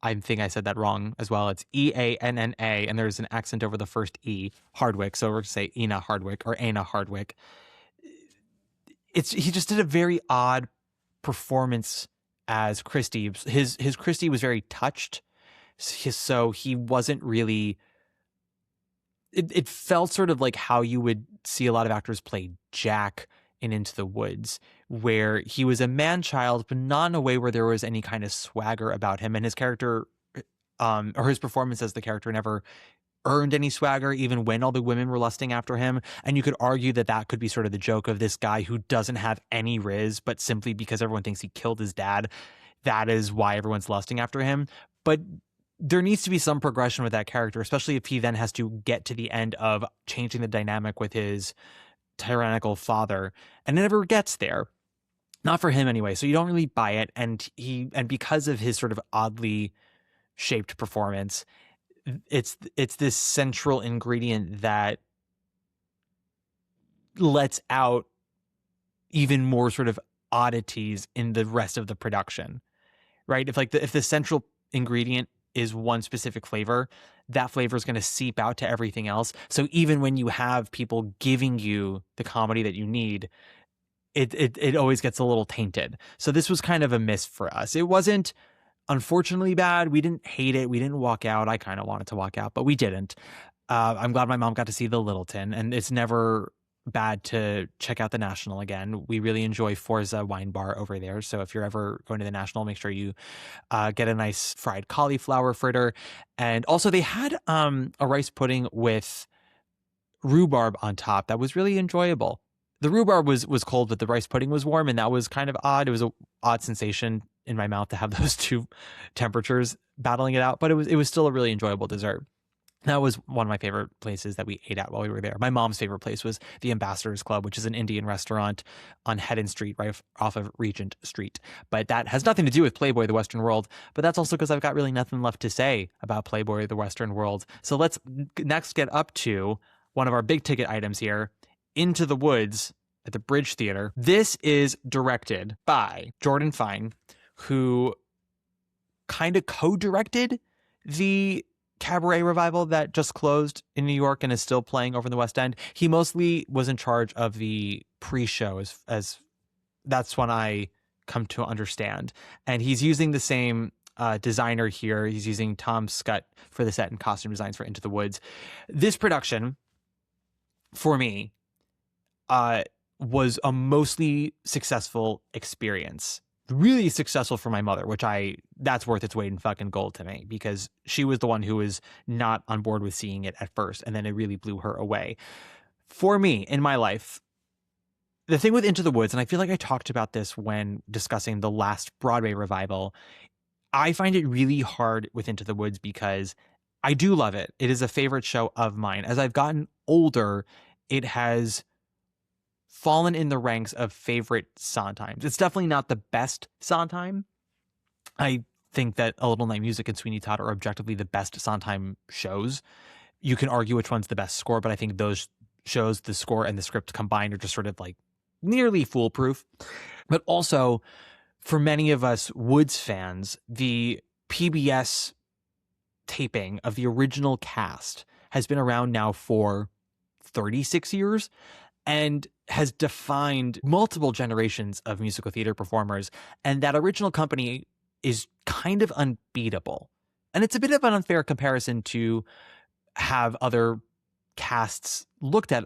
I think I said that wrong as well. It's Eanna, and there's an accent over the first E, Hardwick. So we're going to say Ina Hardwick or Aina Hardwick. He just did a very odd performance as Christy. His Christy was very touched. So he wasn't really... It felt sort of like how you would see a lot of actors play Jack in Into the Woods, where he was a man-child, but not in a way where there was any kind of swagger about him. And his character, or his performance as the character, never earned any swagger, even when all the women were lusting after him. And you could argue that could be sort of the joke of this guy who doesn't have any riz, but simply because everyone thinks he killed his dad, that is why everyone's lusting after him. But there needs to be some progression with that character, especially if he then has to get to the end of changing the dynamic with his tyrannical father, and it never gets there. Not for him anyway. So you don't really buy it. And because of his sort of oddly shaped performance, it's this central ingredient that lets out even more sort of oddities in the rest of the production, right? If the central ingredient is one specific flavor, that flavor is going to seep out to everything else. So even when you have people giving you the comedy that you need, it always gets a little tainted. So this was kind of a miss for us. It wasn't unfortunately bad. We didn't hate it. We didn't walk out. I kind of wanted to walk out, but we didn't. I'm glad my mom got to see the Littleton, and it's never bad to check out the National again. We really enjoy Forza Wine Bar over there. So if you're ever going to the National, make sure you get a nice fried cauliflower fritter. And also they had a rice pudding with rhubarb on top that was really enjoyable. The rhubarb was cold, but the rice pudding was warm, and that was kind of odd. It was an odd sensation in my mouth to have those two temperatures battling it out, but it was still a really enjoyable dessert. That was one of my favorite places that we ate at while we were there. My mom's favorite place was the Ambassadors Club, which is an Indian restaurant on Hedden Street, right off of Regent Street. But that has nothing to do with Playboy, the Western World. But that's also because I've got really nothing left to say about Playboy, the Western World. So let's next get up to one of our big ticket items here, Into the Woods at the Bridge Theater. This is directed by Jordan Fine, who kind of co-directed the cabaret revival that just closed in New York and is still playing over in the West End. He mostly was in charge of the pre-show, as that's when I come to understand. And he's using the same designer here. He's using Tom Scott for the set and costume designs for Into the Woods. This production, for me, was a mostly successful experience. Really successful for my mother, that's worth its weight in fucking gold to me, because she was the one who was not on board with seeing it at first, and then it really blew her away. For me, in my life, the thing with Into the Woods, and I feel like I talked about this when discussing the last Broadway revival, I find it really hard with Into the Woods because I do love it. It is a favorite show of mine. As I've gotten older, it has fallen in the ranks of favorite Sondheims. It's definitely not the best Sondheim. I think that A Little Night Music and Sweeney Todd are objectively the best Sondheim shows. You can argue which one's the best score, but I think those shows, the score and the script combined, are just sort of like nearly foolproof. But also, for many of us Woods fans, the PBS taping of the original cast has been around now for 36 years. And has defined multiple generations of musical theater performers. And that original company is kind of unbeatable. And it's a bit of an unfair comparison to have other casts looked at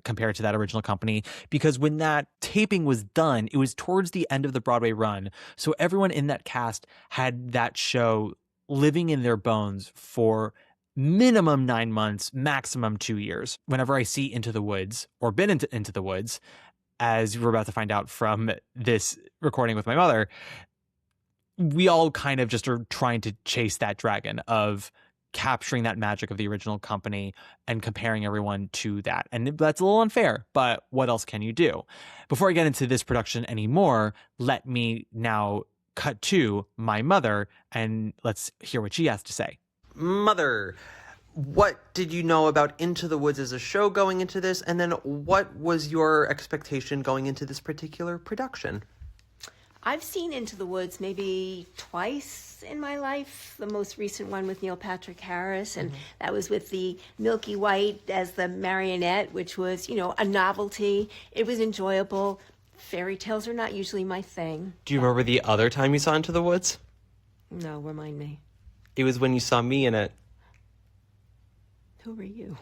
compared to that original company, because when that taping was done, it was towards the end of the Broadway run. So everyone in that cast had that show living in their bones for minimum 9 months, maximum 2 years. Whenever I see Into the Woods, or been into the Woods, as we're about to find out from this recording with my mother, we all kind of just are trying to chase that dragon of capturing that magic of the original company and comparing everyone to that. And that's a little unfair, but what else can you do? Before I get into this production anymore, let me now cut to my mother and let's hear what she has to say. Mother, what did you know about Into the Woods as a show going into this? And then what was your expectation going into this particular production? I've seen Into the Woods maybe twice in my life. The most recent one with Neil Patrick Harris, and that was with the Milky White as the marionette, which was, a novelty. It was enjoyable. Fairy tales are not usually my thing. Do you remember the other time you saw Into the Woods? No, remind me. It was when you saw me in it. Who were you?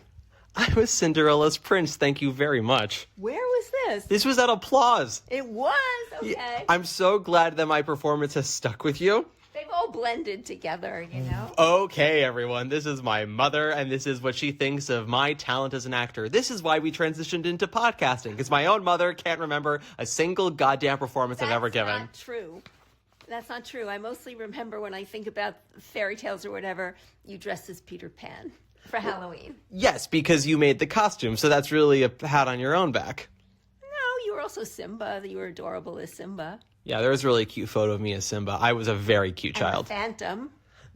I was Cinderella's prince, thank you very much. Where was this? This was at Applause. It was? Okay. Yeah, I'm so glad that my performance has stuck with you. They've all blended together, Okay, everyone, this is my mother, and this is what she thinks of my talent as an actor. This is why we transitioned into podcasting, because my own mother can't remember a single goddamn performance I've ever given. That's not true. That's not true. I mostly remember when I think about fairy tales or whatever, you dressed as Peter Pan for Halloween. Yes, because you made the costume, so that's really a pat on your own back. No, you were also Simba. You were adorable as Simba. Yeah, there was a really cute photo of me as Simba. I was a very cute child. And the Phantom.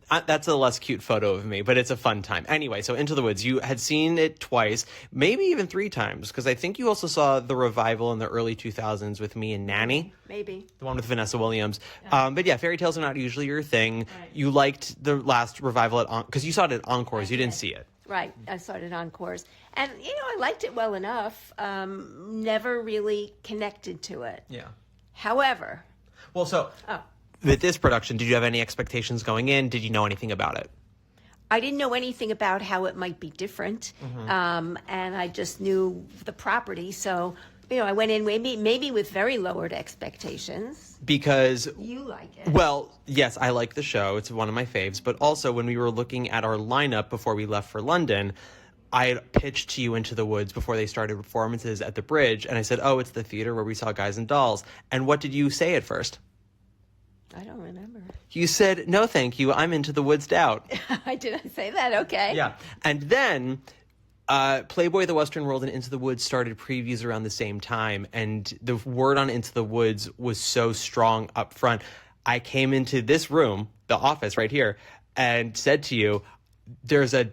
That's a less cute photo of me, but it's a fun time. Anyway, so Into the Woods, you had seen it twice, maybe even 3 times, because I think you also saw the revival in the early 2000s with me and Nanny. Maybe. The one with Vanessa Williams. But yeah, fairy tales are not usually your thing. Right. You liked the last revival because you saw it at Encores. You didn't see it. Right. I started Encores. And, I liked it well enough. Never really connected to it. Yeah. However. Well, so with this production, did you have any expectations going in? Did you know anything about it? I didn't know anything about how it might be different. And I just knew the property. So, I went in maybe with very lowered expectations. Because you like it. Well, yes, I like the show. It's one of my faves. But also, when we were looking at our lineup before we left for London, I pitched to you Into the Woods before they started performances at the Bridge. And I said, it's the theater where we saw Guys and Dolls. And what did you say at first? I don't remember. You said, no, thank you. I'm Into the Woods out. I didn't say that. Okay. Yeah. And then Playboy, The Western World, and Into the Woods started previews around the same time. And the word on Into the Woods was so strong up front. I came into this room, the office right here, and said to you, there's a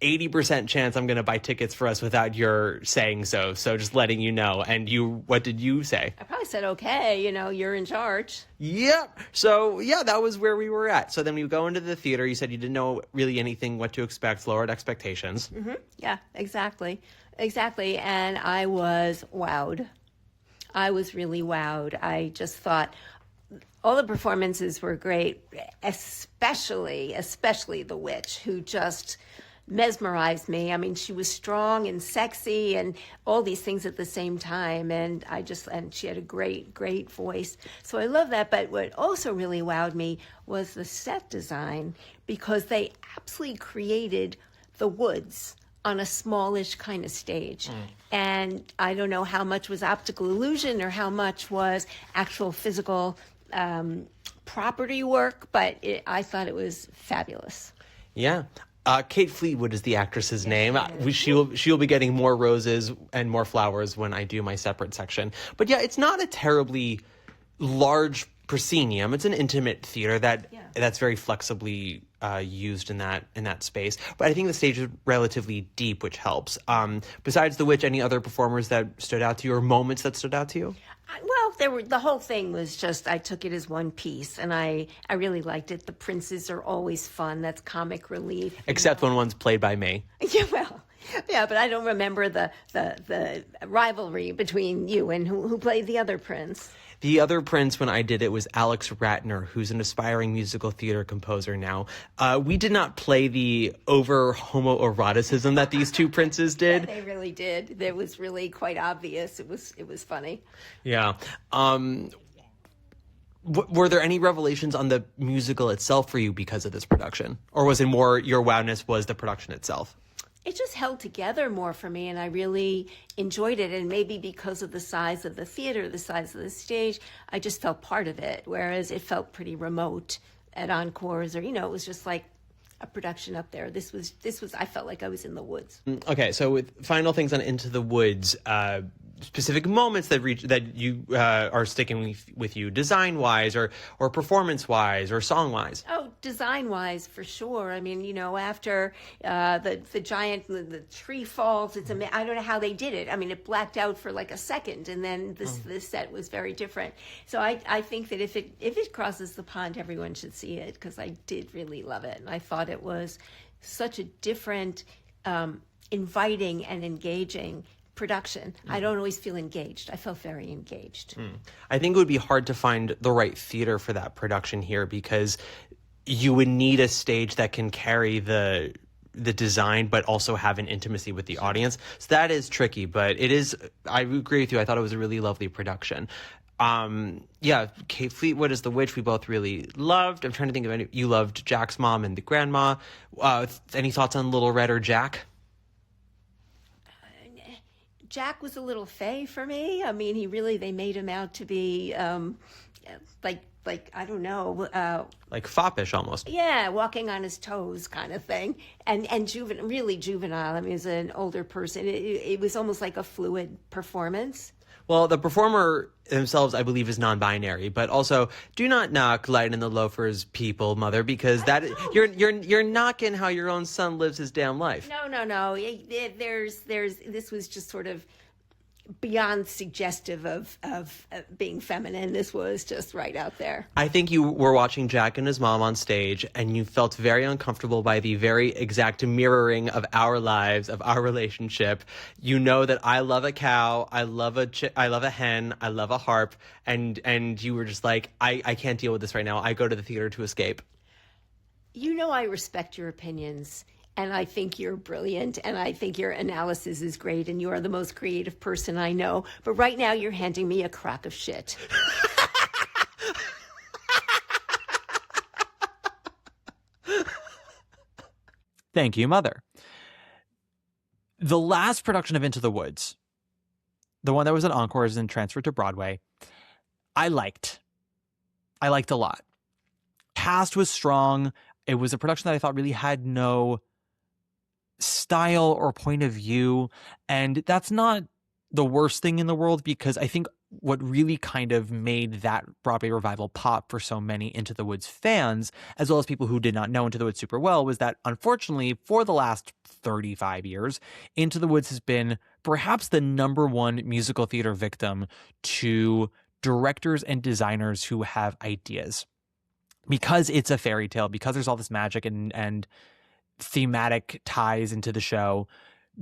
80% chance I'm going to buy tickets for us without your saying so. So just letting you know. And what did you say? I probably said, okay, you're in charge. Yep. So yeah, that was where we were at. So then we go into the theater. You said you didn't know really anything what to expect, lowered expectations. Mm-hmm. Yeah, exactly. And I was wowed. I was really wowed. I just thought all the performances were great, especially the witch, who just mesmerized me. I mean, she was strong and sexy and all these things at the same time. And she had a great voice. So I love that. But what also really wowed me was the set design, because they absolutely created the woods on a smallish kind of stage. And I don't know how much was optical illusion or how much was actual physical property work, but I thought it was fabulous. Yeah. Kate Fleetwood is the actress's name. She'll be getting more roses and more flowers when I do my separate section. But yeah, it's not a terribly large proscenium. It's an intimate theater that's very flexibly used in that space. But I think the stage is relatively deep, which helps. Besides The Witch, any other performers that stood out to you or moments that stood out to you? Well, the whole thing was just, I took it as one piece, and I really liked it. The princes are always fun. That's comic relief. Except when one's played by me. Yeah, but I don't remember the rivalry between you and who played the other prince. The other prince, when I did it, was Alex Ratner, who's an aspiring musical theater composer now. We did not play the over homoeroticism that these two princes did. Yeah, they really did. It was really quite obvious. It was funny. Yeah. Were there any revelations on the musical itself for you because of this production? Or was it more your wowness was the production itself? It just held together more for me, and I really enjoyed it. And maybe because of the size of the theater, the size of the stage, I just felt part of it, whereas it felt pretty remote at Encores, or, it was just like a production up there. This was. I felt like I was in the woods. Okay, so with final things on Into the Woods, specific moments that you are sticking with you, design wise or performance wise or song wise. Oh, design wise for sure. I mean, after the giant the tree falls, I don't know how they did it. I mean, it blacked out for like a second, and then this set was very different. So I think that if it crosses the pond, everyone should see it, because I did really love it, and I thought it was such a different, inviting and engaging production. I don't always feel engaged. I felt very engaged. I think it would be hard to find the right theater for that production here, because you would need a stage that can carry the design but also have an intimacy with the audience. So that is tricky, but it is, I agree with you. I thought it was a really lovely production. Kate Fleetwood as the witch we both really loved. I'm trying to think of you loved Jack's mom and the grandma. Any thoughts on Little Red or Jack? Jack was a little fey for me. I mean, they made him out to be like I don't know, like foppish almost. Yeah, walking on his toes kind of thing, and really juvenile. I mean, as an older person, it was almost like a fluid performance. Well, the performer themselves, I believe, is non-binary, but also do not knock Light and the Loafers people, mother, because that you're knocking how your own son lives his damn life. No. There's this was just sort of beyond suggestive of being feminine. This was just right out there. I think you were watching Jack and his mom on stage, and you felt very uncomfortable by the very exact mirroring of our lives, of our relationship. You know that I love a cow, I love I love a hen, I love a harp, and you were just like, I can't deal with this right now. I go to the theater to escape. You know, I respect your opinions. And I think you're brilliant, and I think your analysis is great, and you are the most creative person I know. But right now, you're handing me a crock of shit. Thank you, Mother. The last production of Into the Woods, the one that was at Encores and transferred to Broadway, I liked a lot. Cast was strong. It was a production that I thought really had no style or point of view, and that's not the worst thing in the world, because I think what really kind of made that Broadway revival pop for so many Into the Woods fans, as well as people who did not know Into the Woods super well, was that unfortunately for the last 35 years, Into the Woods has been perhaps the number one musical theater victim to directors and designers who have ideas, because it's a fairy tale, because there's all this magic and thematic ties into the show.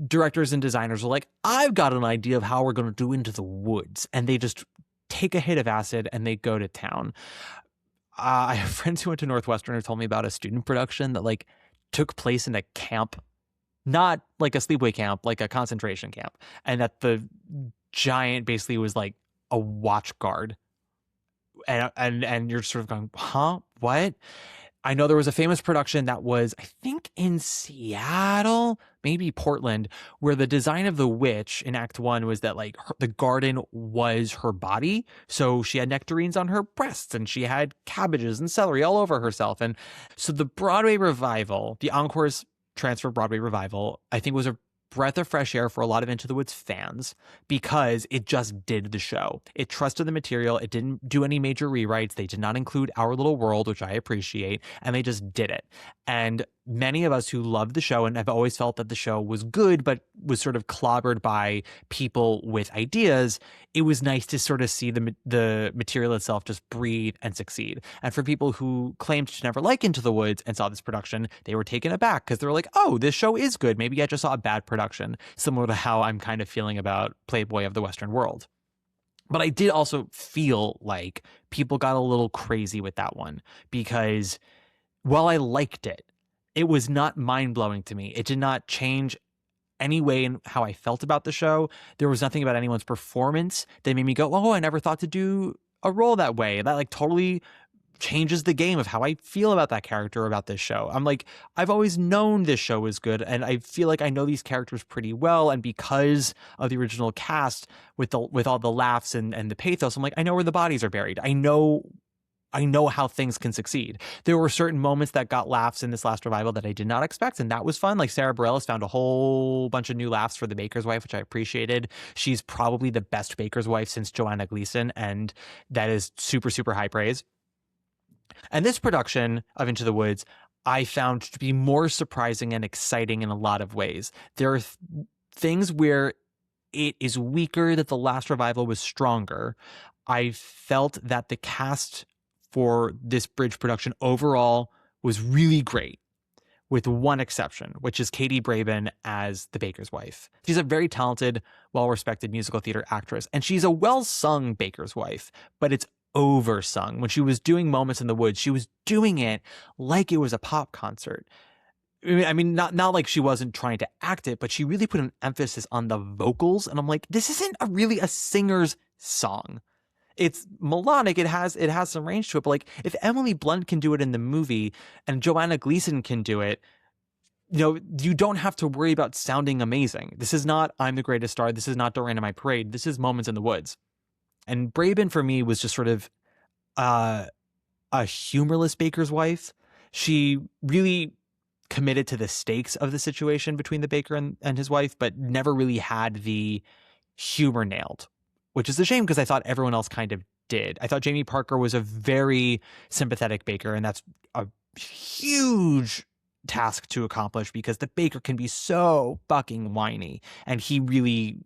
Directors and designers are like, I've got an idea of how we're going to do Into the Woods, and they just take a hit of acid and they go to town. I have friends who went to Northwestern who told me about a student production that like took place in a camp, not like a sleepaway camp, like a concentration camp, and that the giant basically was like a watch guard, and you're sort of going, huh, what? I know there was a famous production that was, I think, in Seattle, maybe Portland, where the design of the witch in Act 1 was that like the garden was her body. So she had nectarines on her breasts and she had cabbages and celery all over herself. And so the Broadway revival, the Encores transfer Broadway revival, I think was a breath of fresh air for a lot of Into the Woods fans, because it just did the show. It trusted the material. It didn't do any major rewrites. They did not include Our Little World, which I appreciate, and they just did it. And many of us who loved the show and have always felt that the show was good, but was sort of clobbered by people with ideas, it was nice to sort of see the material itself just breathe and succeed. And for people who claimed to never like Into the Woods and saw this production, they were taken aback because they were like, oh, this show is good. Maybe I just saw a bad production, similar to how I'm kind of feeling about Playboy of the Western World. But I did also feel like people got a little crazy with that one, because while I liked it, it was not mind-blowing to me. It did not change any way in how I felt about the show. There was nothing about anyone's performance that made me go, oh, I never thought to do a role that way. That like totally changes the game of how I feel about that character, about this show. I'm like, I've always known this show is good, and I feel like I know these characters pretty well, and because of the original cast with all the laughs and the pathos, I'm like, I know where the bodies are buried. I know how things can succeed. There were certain moments that got laughs in this last revival that I did not expect, and that was fun. Like Sarah Bareilles found a whole bunch of new laughs for the Baker's Wife, which I appreciated. She's probably the best Baker's Wife since Joanna Gleason, and that is super, super high praise. And this production of Into the Woods, I found to be more surprising and exciting in a lot of ways. There are things where it is weaker, that the last revival was stronger. I felt that the cast for this bridge production overall was really great, with one exception, which is Katie Braben as the Baker's Wife. She's a very talented, well-respected musical theater actress, and she's a well-sung Baker's Wife, but it's oversung. When she was doing Moments in the Woods, she was doing it like it was a pop concert. I mean, not like she wasn't trying to act it, but she really put an emphasis on the vocals, and I'm like, this isn't really a singer's song. It's melodic. It has some range to it. But like, if Emily Blunt can do it in the movie and Joanna Gleason can do it, you don't have to worry about sounding amazing. This is not I'm the Greatest Star. This is not Don't Rain on My Parade. This is Moments in the Woods. And Braben for me was just sort of a humorless Baker's Wife. She really committed to the stakes of the situation between the baker and his wife, but never really had the humor nailed. which is a shame because I thought everyone else kind of did. I thought Jamie Parker was a very sympathetic baker, and that's a huge task to accomplish because the baker can be so fucking whiny, and he really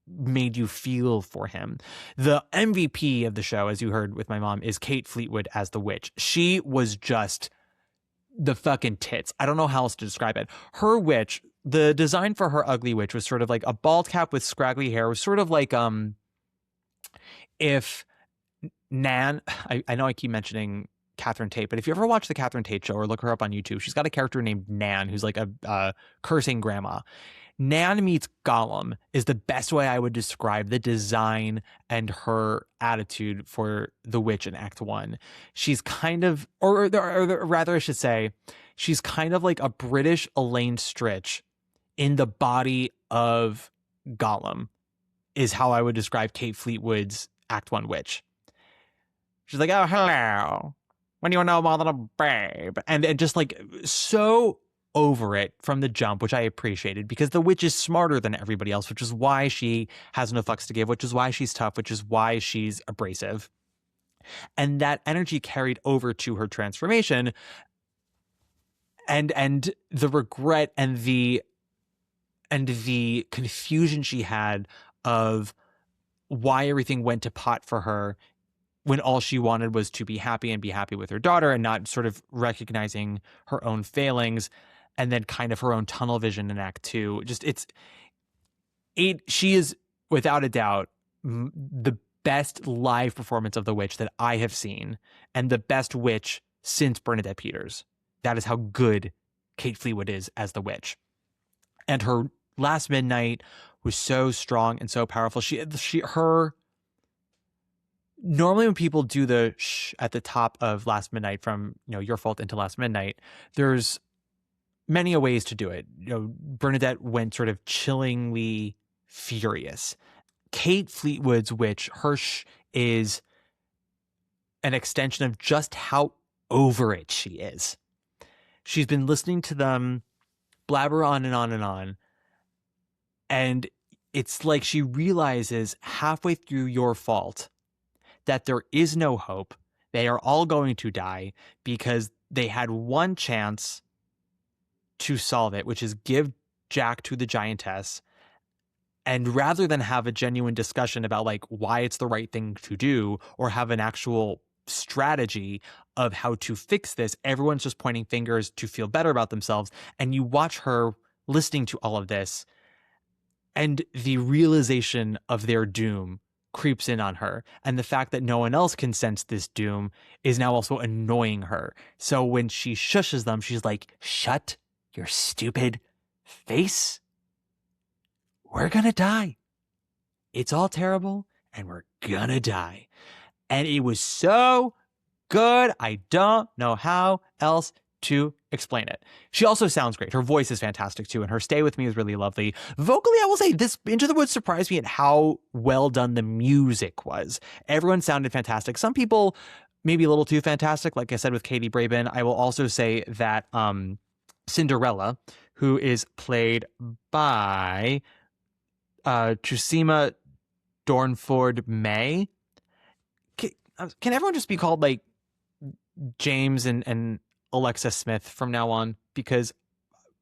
made you feel for him. The MVP of the show, as you heard with my mom, is Kate Fleetwood as the witch. She was just the fucking tits. I don't know how else to describe it. Her witch, the design for her ugly witch was sort of like a bald cap with scraggly hair. It was sort of like if Nan, I know I keep mentioning Catherine Tate, but if you ever watch the Catherine Tate show or look her up on YouTube, she's got a character named Nan who's like a cursing grandma. Nan meets Gollum is the best way I would describe the design and her attitude for the witch in Act 1. She's kind of, or rather I should say, she's kind of like a British Elaine Stritch in the body of Gollum is how I would describe Kate Fleetwood's Act 1 witch. She's like, oh, hello. When you know more than a babe. And just like so over it from the jump, which I appreciated because the witch is smarter than everybody else, which is why she has no fucks to give, which is why she's tough, which is why she's abrasive. And that energy carried over to her transformation and the regret and the confusion she had of why everything went to pot for her when all she wanted was to be happy and be happy with her daughter and not sort of recognizing her own failings and then kind of her own tunnel vision in Act 2. She is without a doubt the best live performance of the witch that I have seen and the best witch since Bernadette Peters. That is how good Kate Fleetwood is as the witch. And her Last Midnight was so strong and so powerful. Normally when people do the shh at the top of Last Midnight from, Your Fault into Last Midnight, there's many ways to do it. Bernadette went sort of chillingly furious. Kate Fleetwood's witch, her shh is an extension of just how over it she is. She's been listening to them blabber on and on and on. And it's like she realizes halfway through Your Fault that there is no hope. They are all going to die because they had one chance to solve it, which is give Jack to the giantess. And rather than have a genuine discussion about like why it's the right thing to do or have an actual strategy of how to fix this, everyone's just pointing fingers to feel better about themselves. And you watch her listening to all of this and the realization of their doom creeps in on her. And the fact that no one else can sense this doom is now also annoying her. So when she shushes them, she's like, shut your stupid face. We're gonna die. It's all terrible and we're gonna die. And it was so good. I don't know how else to explain it. She also sounds great. Her voice is fantastic too, and her Stay With Me is really lovely. Vocally, I will say this Into the Woods surprised me at how well done the music was. Everyone sounded fantastic. Some people maybe a little too fantastic, like I said with Katie Braben. I will also say that Cinderella, who is played by Chusima Dornford May. Can everyone just be called like James and Alexa Smith from now on? Because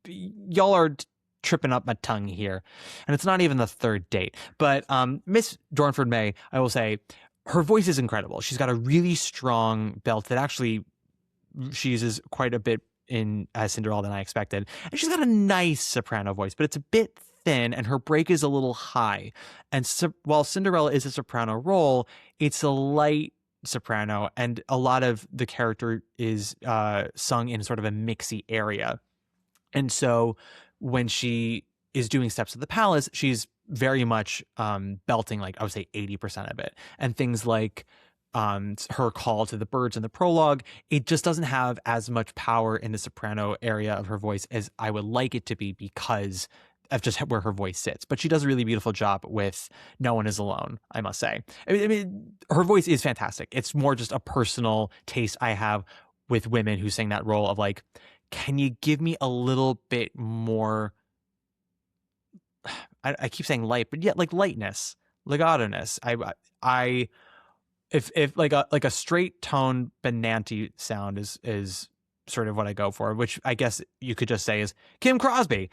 y'all are tripping up my tongue here. And it's not even the third date. But Miss Dornford May, I will say, her voice is incredible. She's got a really strong belt that actually she uses quite a bit in as Cinderella than I expected. And she's got a nice soprano voice, but it's a bit thin and her break is a little high. And while Cinderella is a soprano role, it's a light soprano and a lot of the character is sung in sort of a mixy area. And so when she is doing Steps of the Palace, she's very much belting like I would say 80% of it. And things like her call to the birds in the prologue, it just doesn't have as much power in the soprano area of her voice as I would like it to be because of just where her voice sits. But she does a really beautiful job with No One Is Alone, I must say. I mean, her voice is fantastic. It's more just a personal taste I have with women who sing that role of like, can you give me a little bit more, I keep saying light, but yet like lightness. legato-ness. I if like a straight tone Benanti sound is sort of what I go for, which I guess you could just say is Kim Crosby.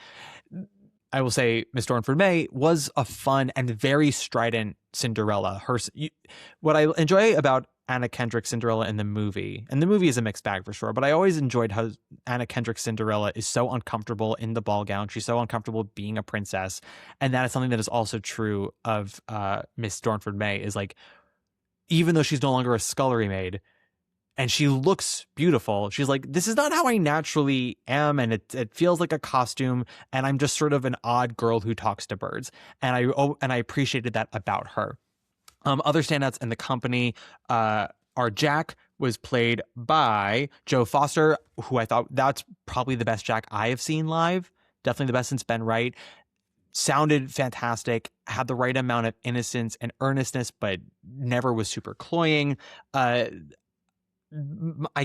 I will say Miss Dornford May was a fun and very strident Cinderella. What I enjoy about Anna Kendrick's Cinderella in the movie, and the movie is a mixed bag for sure, but I always enjoyed how Anna Kendrick's Cinderella is so uncomfortable in the ball gown. She's so uncomfortable being a princess. And that is something that is also true of Miss Dornford May, is like, even though she's no longer a scullery maid, and she looks beautiful, she's like, this is not how I naturally am, and it feels like a costume, and I'm just sort of an odd girl who talks to birds. And I appreciated that about her. Other standouts in the company are Jack was played by Joe Foster, who I thought that's probably the best Jack I have seen live. Definitely the best since Ben Wright. Sounded fantastic, had the right amount of innocence and earnestness, but never was super cloying. I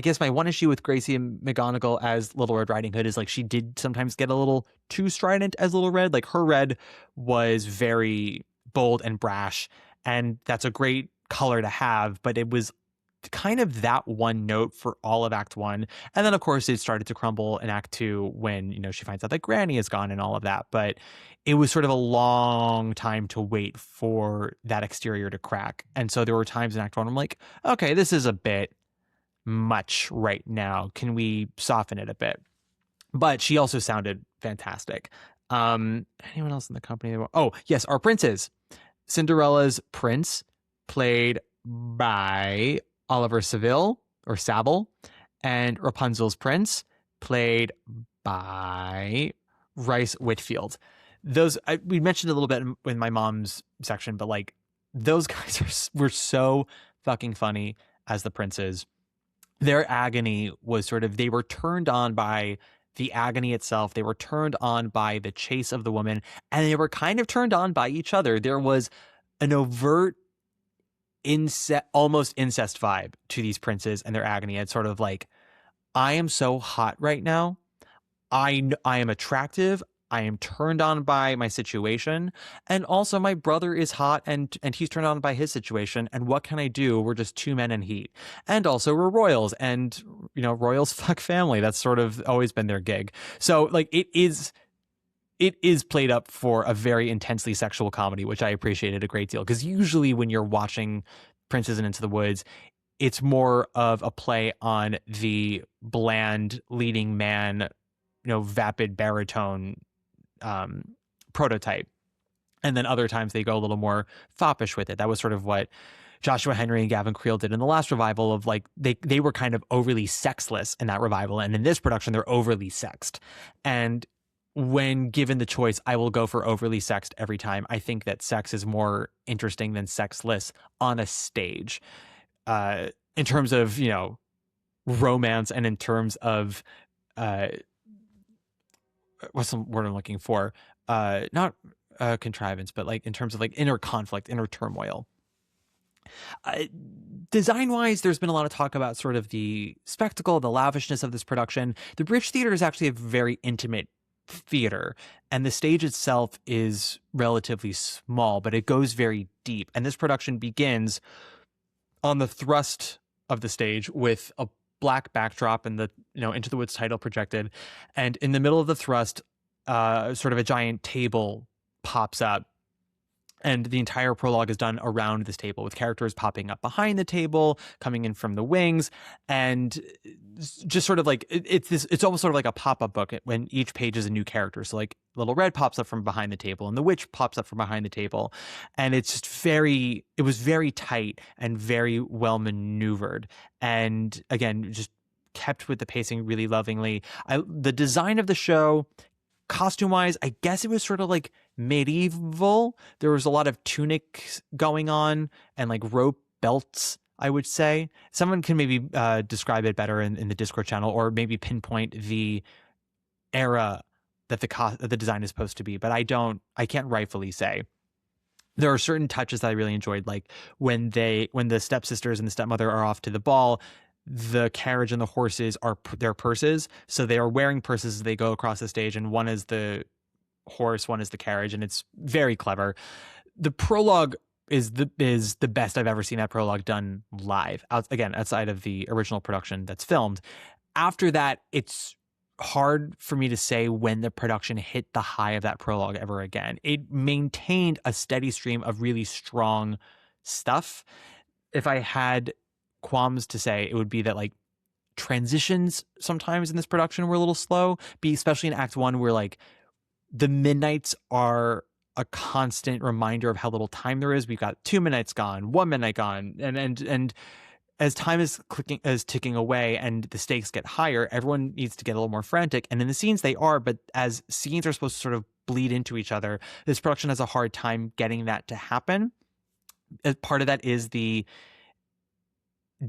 guess my one issue with Gracie McGonagall as Little Red Riding Hood is like she did sometimes get a little too strident as Little Red. Like her red was very bold and brash, and that's a great color to have, but it was kind of that one note for all of Act 1. And then of course it started to crumble in Act 2 when, you know, she finds out that Granny is gone and all of that. But it was sort of a long time to wait for that exterior to crack. And so there were times in Act 1 I'm like, okay, this is a bit much right now. Can we soften it a bit? But she also sounded fantastic. Anyone else in the company? Oh, yes, our princes. Cinderella's prince, played by Oliver Saville, and Rapunzel's prince, played by Rice Whitfield. We mentioned a little bit in my mom's section, but like those guys were so fucking funny as the princes. Their agony was sort of, they were turned on by the agony itself. They were turned on by the chase of the woman, and they were kind of turned on by each other. There was an overt almost incest vibe to these princes and their agony. It's sort of like, I am so hot right now. I am attractive. I am turned on by my situation. And also my brother is hot and he's turned on by his situation. And what can I do? We're just two men in heat. And also we're royals, and, you know, royals fuck family. That's sort of always been their gig. So like it is played up for a very intensely sexual comedy, which I appreciated a great deal. Because usually when you're watching Princes and Into the Woods, it's more of a play on the bland leading man, you know, vapid baritone prototype. And then other times they go a little more foppish with it. That was sort of what Joshua Henry and Gavin Creel did in the last revival, of like they were kind of overly sexless in that revival. And in this production, they're overly sexed. And when given the choice, I will go for overly sexed every time. I think that sex is more interesting than sexless on a stage. In terms of, you know, romance, and in terms of what's the word I'm looking for? Not contrivance, but like in terms of like inner conflict, inner turmoil. Design-wise, there's been a lot of talk about sort of the spectacle, the lavishness of this production. The British Theatre is actually a very intimate theater, and the stage itself is relatively small, but it goes very deep. And this production begins on the thrust of the stage with a black backdrop and the, you know, Into the Woods title projected, and in the middle of the thrust, sort of a giant table pops up, and the entire prologue is done around this table with characters popping up behind the table, coming in from the wings, and just sort of like it's almost sort of like a pop-up book when each page is a new character. So like Little Red pops up from behind the table, and the witch pops up from behind the table, and it's just it was very tight and very well maneuvered, and again just kept with the pacing really lovingly. The design of the show, costume-wise, I guess it was sort of like medieval. There was a lot of tunics going on and like rope belts, I would say. Someone can maybe describe it better in the Discord channel, or maybe pinpoint the era that the design is supposed to be, but I can't rightfully say. There are certain touches that I really enjoyed, like when the stepsisters and the stepmother are off to the ball, the carriage and the horses are their purses. So they are wearing purses as they go across the stage, and one is the horse, one is the carriage, and it's very clever. The prologue is the best I've ever seen that prologue done live. Outside of the original production that's filmed. After that, it's hard for me to say when the production hit the high of that prologue ever again. It maintained a steady stream of really strong stuff. If I had qualms to say, it would be that like transitions sometimes in this production were a little slow, especially in Act 1, where like the midnights are a constant reminder of how little time there is. We've got 2 midnights gone, 1 midnight gone, and as time is ticking away and the stakes get higher, everyone needs to get a little more frantic. And in the scenes they are, but as scenes are supposed to sort of bleed into each other, this production has a hard time getting that to happen. Part of that is the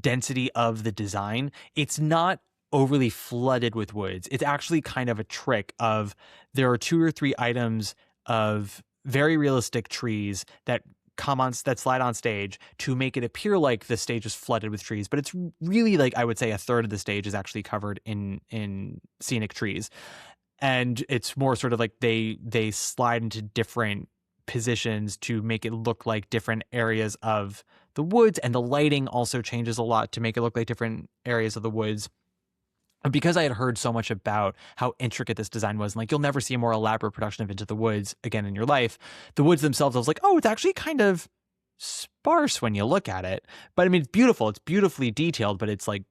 density of the design. It's not overly flooded with woods. It's actually kind of a trick of there are 2 or 3 items of very realistic trees that slide on stage to make it appear like the stage is flooded with trees, but it's really like, I would say, a third of the stage is actually covered in scenic trees, and it's more sort of like they slide into different positions to make it look like different areas of the woods, and the lighting also changes a lot to make it look like different areas of the woods. And because I had heard so much about how intricate this design was, and like you'll never see a more elaborate production of Into the Woods again in your life, the woods themselves, I was like, oh, it's actually kind of sparse when you look at it. But I mean, it's beautiful. It's beautifully detailed, but it's like,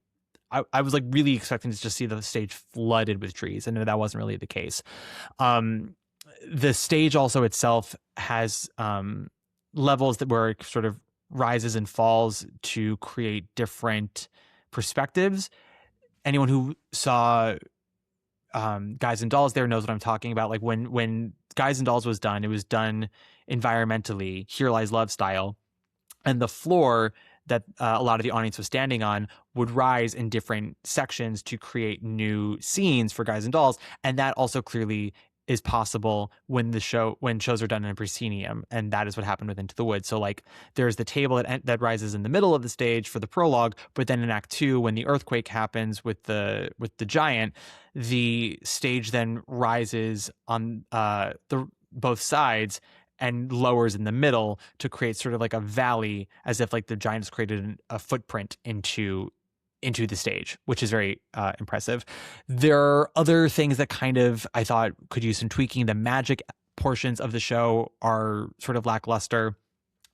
I was like really expecting to just see the stage flooded with trees, and that wasn't really the case. The stage also itself has levels where it sort of rises and falls to create different perspectives. Anyone who saw Guys and Dolls there knows what I'm talking about. Like when Guys and Dolls was done, it was done environmentally, Here Lies Love style. And the floor that a lot of the audience was standing on would rise in different sections to create new scenes for Guys and Dolls. And that also clearly is possible when shows are done in a proscenium, and that is what happened with Into the Woods. So like there's the table that rises in the middle of the stage for the prologue, but then in Act 2, when the earthquake happens with the giant, the stage then rises on both sides and lowers in the middle to create sort of like a valley, as if like the giant has created a footprint into the stage, which is very impressive. There are other things that kind of, I thought, could use some tweaking. The magic portions of the show are sort of lackluster.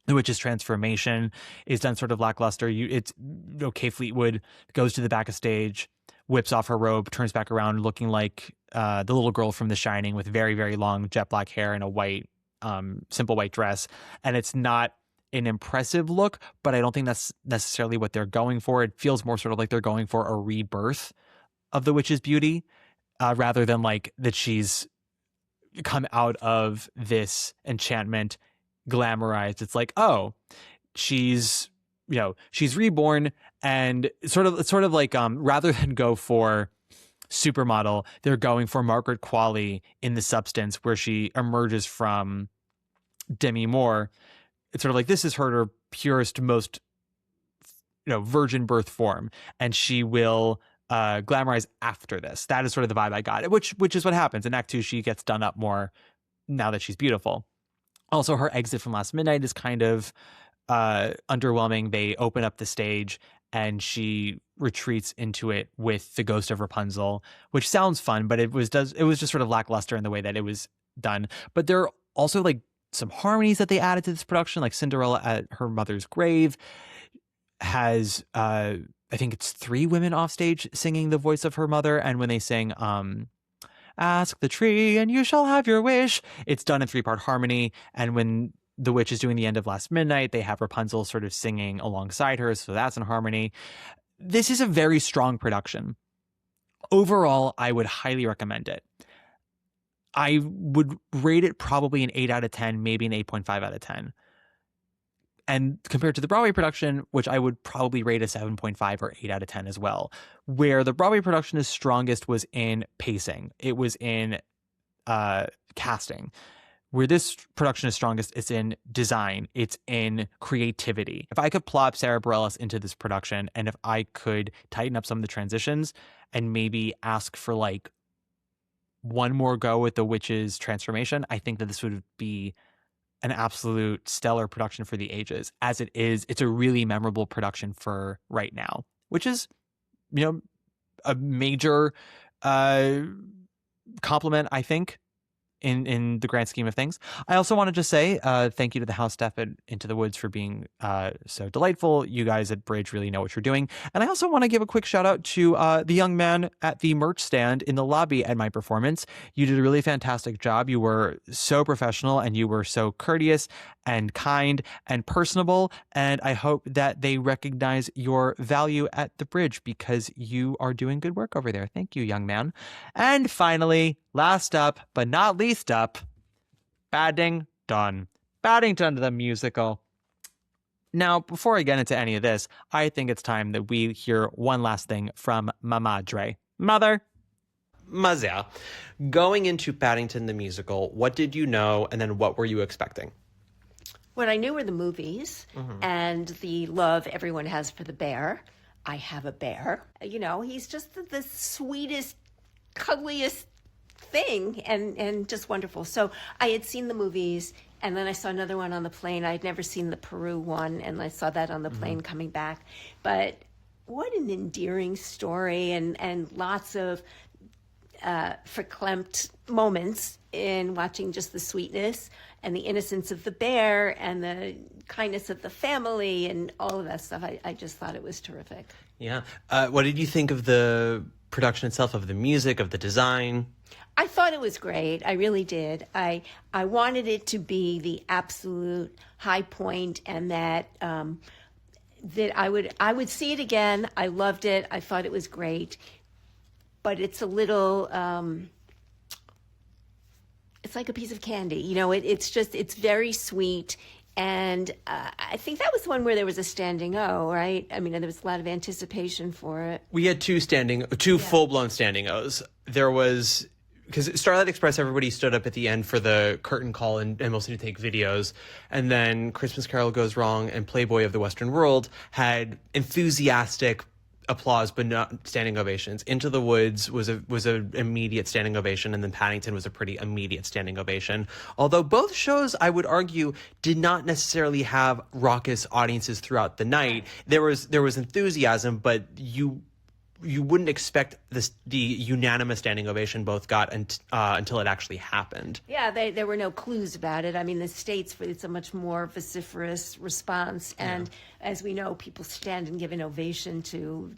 The witch's transformation is done sort of lackluster. Kay Fleetwood goes to the back of stage, whips off her robe, turns back around looking like the little girl from The Shining with very, very long jet black hair and a white, simple white dress. And it's not an impressive look, but I don't think that's necessarily what they're going for. It feels more sort of like they're going for a rebirth of the witch's beauty, rather than like that she's come out of this enchantment glamorized. It's like, oh, she's reborn, and sort of like rather than go for supermodel, they're going for Margaret Qualley in The Substance, where she emerges from Demi Moore. It's sort of like, this is her purest, most virgin birth form, and she will glamorize after this. That is sort of the vibe I got, which is what happens in Act 2. She gets done up more now that she's beautiful. Also, her exit from Last Midnight is kind of underwhelming. They open up the stage and she retreats into it with the ghost of Rapunzel, which sounds fun, but it was just sort of lackluster in the way that it was done. But there are also like some harmonies that they added to this production, like Cinderella at her mother's grave has I think it's 3 women off stage singing the voice of her mother, and when they sing ask the tree and you shall have your wish, it's done in 3-part harmony. And when the witch is doing the end of Last Midnight, they have Rapunzel sort of singing alongside her, so that's in harmony. This is a very strong production. Overall, I would highly recommend it. I would rate it probably an 8 out of 10, maybe an 8.5 out of 10. And compared to the Broadway production, which I would probably rate a 7.5 or 8 out of 10 as well, where the Broadway production is strongest was in pacing. It was in casting. Where this production is strongest, it's in design. It's in creativity. If I could plop Sarah Bareilles into this production, and if I could tighten up some of the transitions and maybe ask for like one more go with the witch's transformation, I think that this would be an absolute stellar production for the ages. As it is, it's a really memorable production for right now, which is, a major compliment, I think, in the grand scheme of things. I also want to just say thank you to the house staff at Into the Woods for being so delightful. You guys at Bridge really know what you're doing. And I also want to give a quick shout out to the young man at the merch stand in the lobby at my performance. You did a really fantastic job. You were so professional, and you were so courteous and kind and personable. And I hope that they recognize your value at the Bridge, because you are doing good work over there. Thank you, young man. And finally, last up, but not least up, Paddington. Paddington the musical. Now, before I get into any of this, I think it's time that we hear one last thing from my madre. Mother. Mazia, going into Paddington the musical, what did you know, and then what were you expecting? What I knew were the movies and the love everyone has for the bear. I have a bear. He's just the sweetest, cuddliest thing, and just wonderful. So I had seen the movies, and then I saw another one on the plane. I had never seen the Peru one, and I saw that on the plane coming back. But what an endearing story, and lots of verklempt moments in watching just the sweetness and the innocence of the bear and the kindness of the family and all of that stuff. I just thought it was terrific. Yeah. What did you think of the production itself, of the music, of the design? I thought it was great. I really did. I wanted it to be the absolute high point, and that that I would see it again. I loved it. I thought it was great. But it's a little, it's like a piece of candy. It's very sweet. And I think that was the one where there was a standing O, right? I mean, there was a lot of anticipation for it. We had two full-blown standing O's. There was, because Starlight Express, everybody stood up at the end for the curtain call and mostly to take videos. And then Christmas Carol Goes Wrong and Playboy of the Western World had enthusiastic applause, but not standing ovations. Into the Woods was an immediate standing ovation, and then Paddington was a pretty immediate standing ovation. Although both shows, I would argue, did not necessarily have raucous audiences throughout the night. There was enthusiasm, but you wouldn't expect the unanimous standing ovation both got until it actually happened. Yeah, there were no clues about it. I mean, the States, it's a much more vociferous response. And as we know, people stand and give an ovation to,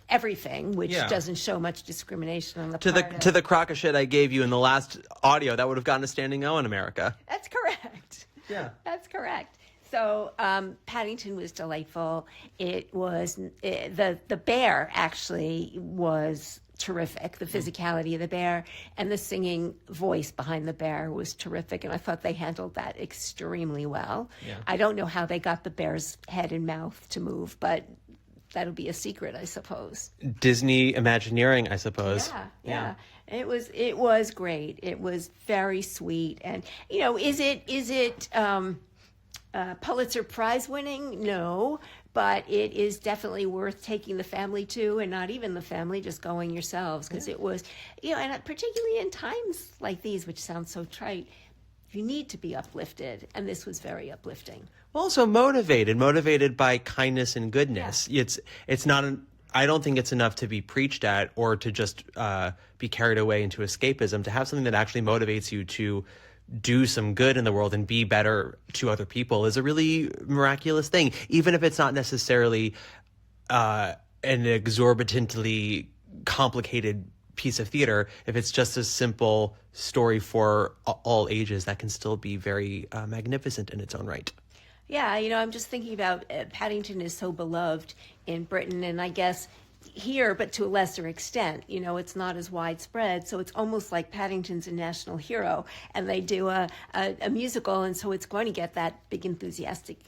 everything, which doesn't show much discrimination on the part to the crock of shit I gave you in the last audio, that would have gotten a standing O in America. That's correct. Yeah. That's correct. So Paddington was delightful. It was the bear actually was terrific. The physicality of the bear and the singing voice behind the bear was terrific, and I thought they handled that extremely well. Yeah. I don't know how they got the bear's head and mouth to move, but that'll be a secret, I suppose. Disney Imagineering, I suppose. Yeah. It was great. It was very sweet, and is it Pulitzer Prize winning? No, but it is definitely worth taking the family to, and not even the family, just going yourselves, because it was, and particularly in times like these, which sounds so trite, you need to be uplifted, and this was very uplifting. Also motivated by kindness and goodness. Yeah. It's not I don't think it's enough to be preached at or to just be carried away into escapism. To have something that actually motivates you to do some good in the world and be better to other people is a really miraculous thing, even if it's not necessarily an exorbitantly complicated piece of theater. If it's just a simple story for all ages, that can still be very magnificent in its own right. Yeah, I'm just thinking about Paddington is so beloved in Britain, and I guess here, but to a lesser extent. It's not as widespread, so it's almost like Paddington's a national hero, and they do a musical, and so it's going to get that big enthusiastic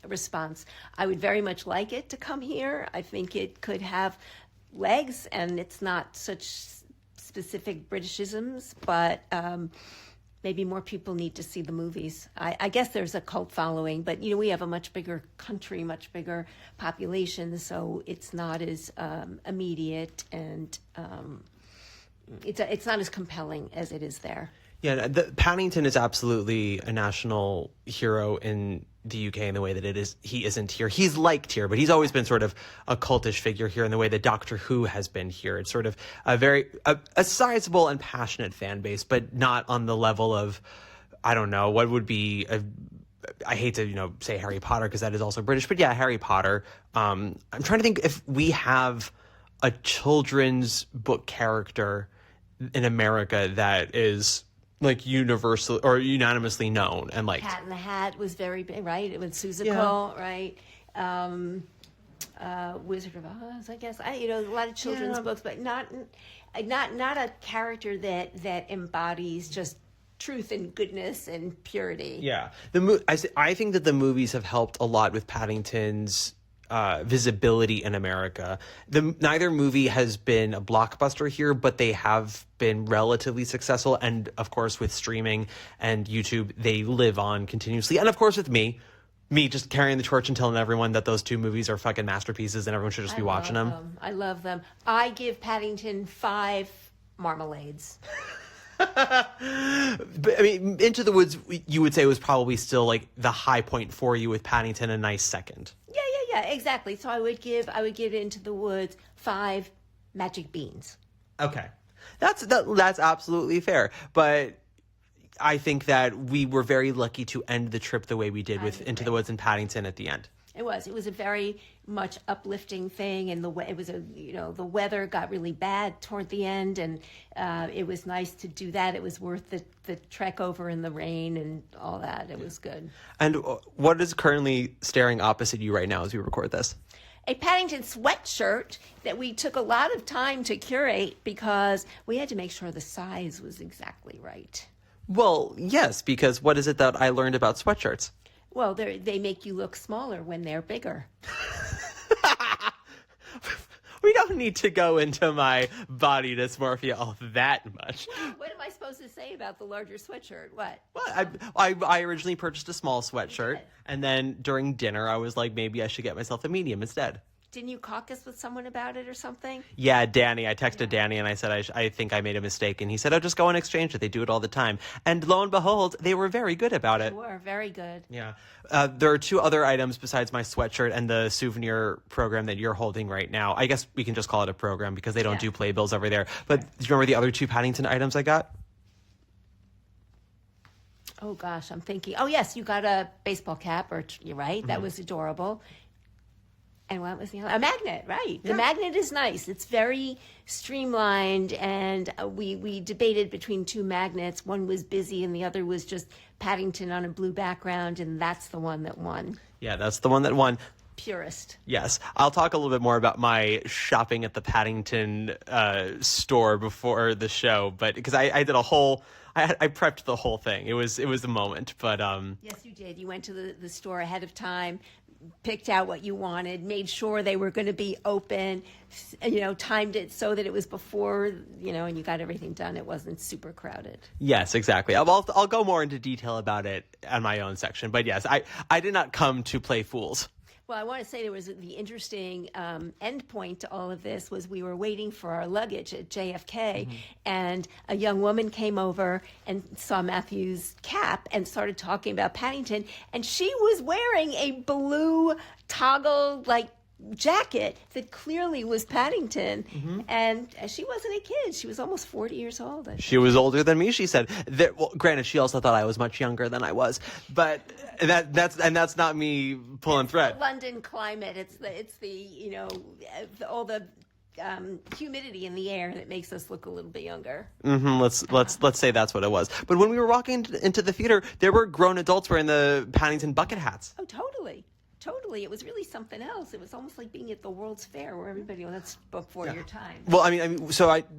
response. I would very much like it to come here. I think it could have legs, and it's not such specific Britishisms, but maybe more people need to see the movies. I guess there's a cult following, but we have a much bigger country, much bigger population, so it's not as immediate, and it's not as compelling as it is there. Yeah, Paddington is absolutely a national hero in the UK in the way that he isn't here. He's liked here, but he's always been sort of a cultish figure here in the way that Doctor Who has been here. It's sort of a sizable and passionate fan base, but not on the level of, I don't know, what would be I hate to, say Harry Potter because that is also British, but yeah, Harry Potter. I'm trying to think if we have a children's book character in America that is like universal or unanimously known and like Cat in the Hat was very big, right? It was Seussical, right? Wizard of Oz, I guess. A lot of children's books, but not a character that embodies just truth and goodness and purity. Yeah, I think that the movies have helped a lot with Paddington's visibility in America. Neither movie has been a blockbuster here, but they have been relatively successful. And of course, with streaming and YouTube, they live on continuously. And of course, with me just carrying the torch and telling everyone that those two movies are fucking masterpieces and everyone should just be watching them. I love them. I give Paddington 5 marmalades. But I mean, Into the Woods, you would say was probably still like the high point for you, with Paddington a nice second. Yeah, exactly. So I would give Into the Woods 5 magic beans. Okay, that's absolutely fair. But I think that we were very lucky to end the trip the way we did with Into the Woods and Paddington at the end. It was a very much uplifting thing, and the weather got really bad toward the end, and it was nice to do that. It was worth the trek over in the rain and all that. It was good. And what is currently staring opposite you right now as we record this? A Paddington sweatshirt that we took a lot of time to curate because we had to make sure the size was exactly right. Well, yes, because what is it that I learned about sweatshirts? Well, they make you look smaller when they're bigger. We don't need to go into my body dysmorphia all that much. Well, what am I supposed to say about the larger sweatshirt? What? Well, I originally purchased a small sweatshirt, and then during dinner I was like, maybe I should get myself a medium instead. Didn't you caucus with someone about it or something? Yeah, Danny. I texted Danny and I said, I think I made a mistake. And he said, oh, just go and exchange it. They do it all the time. And lo and behold, they were very good about it. They were very good. Yeah. There are 2 other items besides my sweatshirt and the souvenir program that you're holding right now. I guess we can just call it a program because they don't do playbills over there. But do you remember the other 2 Paddington items I got? Oh, gosh, I'm thinking. Oh, yes, you got a baseball cap, you're right. Mm-hmm. That was adorable. And what was the other? A magnet, right. Yeah. The magnet is nice. It's very streamlined, and we debated between 2 magnets. One was busy and the other was just Paddington on a blue background, and that's the one that won. Yeah, that's the one that won. Purist. Yes. I'll talk a little bit more about my shopping at the Paddington store before the show, but because I did a whole... I prepped the whole thing. It was a moment, but... Yes, you did. You went to the store ahead of time, picked out what you wanted, made sure they were going to be open, timed it so that it was before, and you got everything done. It wasn't super crowded. Yes, exactly. I'll go more into detail about it on my own section. But yes, I did not come to play fools. Well, I want to say there was the interesting end point to all of this was we were waiting for our luggage at JFK, and a young woman came over and saw Matthew's cap and started talking about Paddington, and she was wearing a blue toggle jacket that clearly was Paddington, and she wasn't a kid. She was almost 40 years old. She was older than me, she said. Well, granted, she also thought I was much younger than I was, but that's not me pulling thread. The London climate. It's the all the humidity in the air that makes us look a little bit younger. Let's say that's what it was. But when we were walking into the theater, there were grown adults wearing the Paddington bucket hats. Oh, totally. It was really something else. It was almost like being at the World's Fair where everybody, that's before your time. Well, I mean,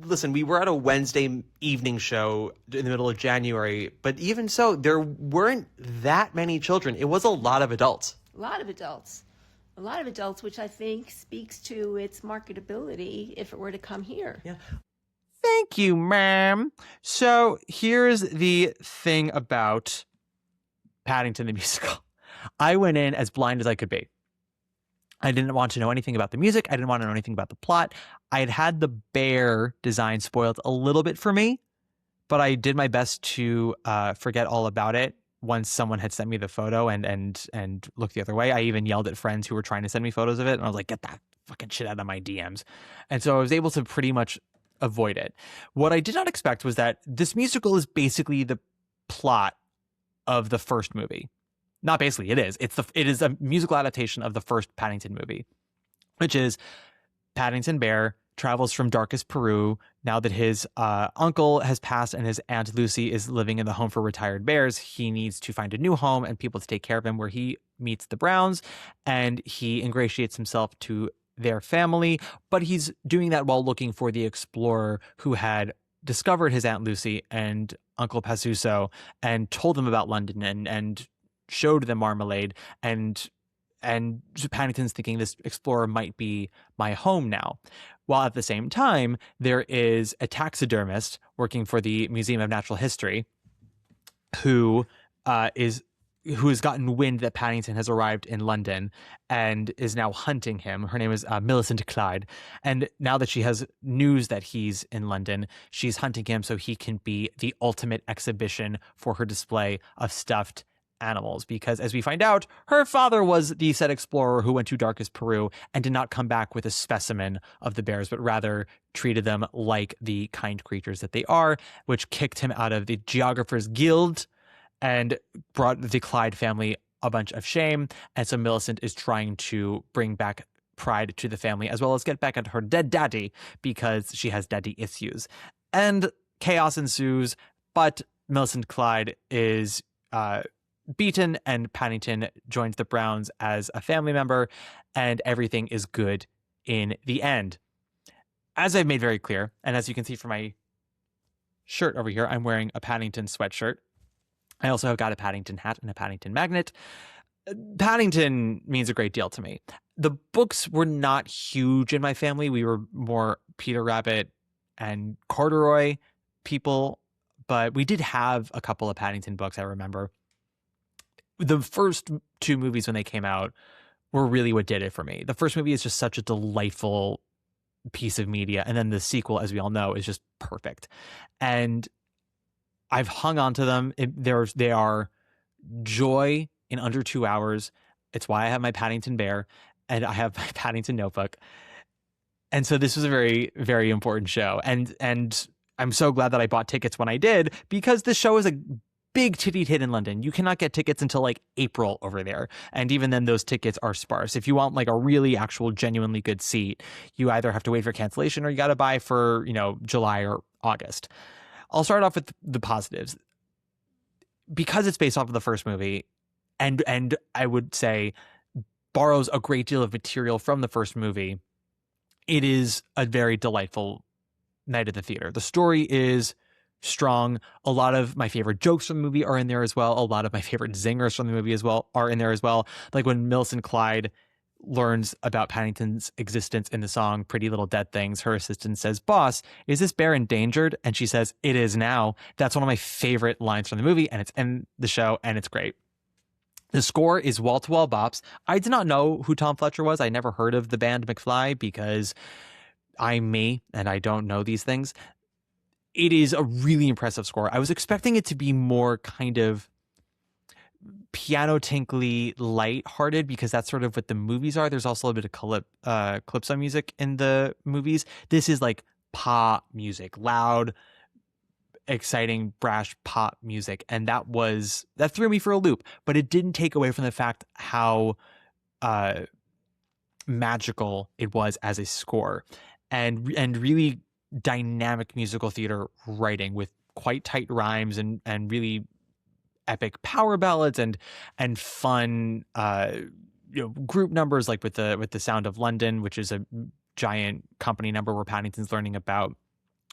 listen, we were at a Wednesday evening show in the middle of January, but even so, there weren't that many children. It was a lot of adults. A lot of adults, which I think speaks to its marketability if it were to come here. Yeah. Thank you, ma'am. So here's the thing about Paddington the musical. I went in as blind as I could be. I didn't want to know anything about the music. I didn't want to know anything about the plot. I had the bear design spoiled a little bit for me but I did my best to forget all about it once someone had sent me the photo and looked the other way. I even yelled at friends who were trying to send me photos of it, and I was like, get that fucking shit out of my DMs. And so I was able to pretty much avoid it. What I did not expect was that this musical is basically the plot of the first movie. Not basically, it is. It is a musical adaptation of the first Paddington movie, which is Paddington Bear travels from darkest Peru now that his uncle has passed and his Aunt Lucy is living in the home for retired bears. He needs to find a new home and people to take care of him, where he meets the Browns and he ingratiates himself to their family. But he's doing that while looking for the explorer who had discovered his Aunt Lucy and Uncle Pazuzu and told them about London and showed them Marmalade. And Paddington's thinking this explorer might be my home now. While at the same time, there is a taxidermist working for the Museum of Natural History who has gotten wind that Paddington has arrived in London and is now hunting him. Her name is Millicent Clyde. And now that she has news that he's in London, she's hunting him so he can be the ultimate exhibition for her display of stuffed animals, because as we find out, her father was the said explorer who went to darkest Peru and did not come back with a specimen of the bears, but rather treated them like the kind creatures that they are, which kicked him out of the Geographers Guild and brought the Clyde family a bunch of shame. And so Millicent is trying to bring back pride to the family, as well as get back at her dead daddy, because she has daddy issues. And chaos ensues, but Millicent Clyde is beaten, and Paddington joins the Browns as a family member, and everything is good in the end. As I've made very clear, and as you can see from my shirt over here, I'm wearing a Paddington sweatshirt. I also have got a Paddington hat and a Paddington magnet. Paddington means a great deal to me. The books were not huge in my family. We were more Peter Rabbit and corduroy people, but we did have a couple of Paddington books, I remember. The first two movies when they came out were really what did it for me. The first movie is just such a delightful piece of media. And then the sequel, as we all know, is just perfect. And I've hung on to them. They are joy in under 2 hours. It's why I have my Paddington Bear and I have my Paddington notebook. And so this was a very, very important show. And I'm so glad that I bought tickets when I did, because the show is a big titty hit in London. You cannot get tickets until like April over there. And even then, those tickets are sparse. If you want like a really actual genuinely good seat, you either have to wait for cancellation or you got to buy for, July or August. I'll start off with the positives. Because it's based off of the first movie, and I would say borrows a great deal of material from the first movie, it is a very delightful night at the theater. The story is strong. A lot of my favorite jokes from the movie are in there as well. A lot of my favorite zingers from the movie as well are in there as well. Like when Millicent Clyde learns about Paddington's existence in the song Pretty Little Dead Things, her assistant says, "Boss, is this bear endangered?" And she says, "It is now." That's one of my favorite lines from the movie, and it's in the show, and it's great. The score is wall-to-wall bops. I did not know who Tom Fletcher was. I never heard of the band McFly, because I'm me and I don't know these things. It is a really impressive score. I was expecting it to be more kind of piano tinkly, light-hearted, because that's sort of what the movies are. There's also a bit of calypso music in the movies. This is like pop music, loud, exciting, brash pop music, and that threw me for a loop. But it didn't take away from the fact how magical it was as a score, and really dynamic musical theater writing with quite tight rhymes and really epic power ballads and fun group numbers, like with the Sound of London, which is a giant company number where Paddington's learning about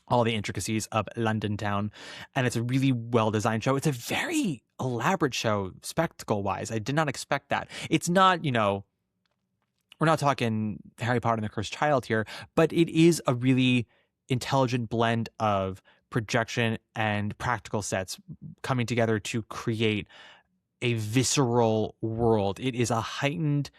all the intricacies of London town. And it's a really well-designed show. It's a very elaborate show, spectacle-wise. I did not expect that. It's not, we're not talking Harry Potter and the Cursed Child here, but it is a really intelligent blend of projection and practical sets coming together to create a visceral world. It is a heightened,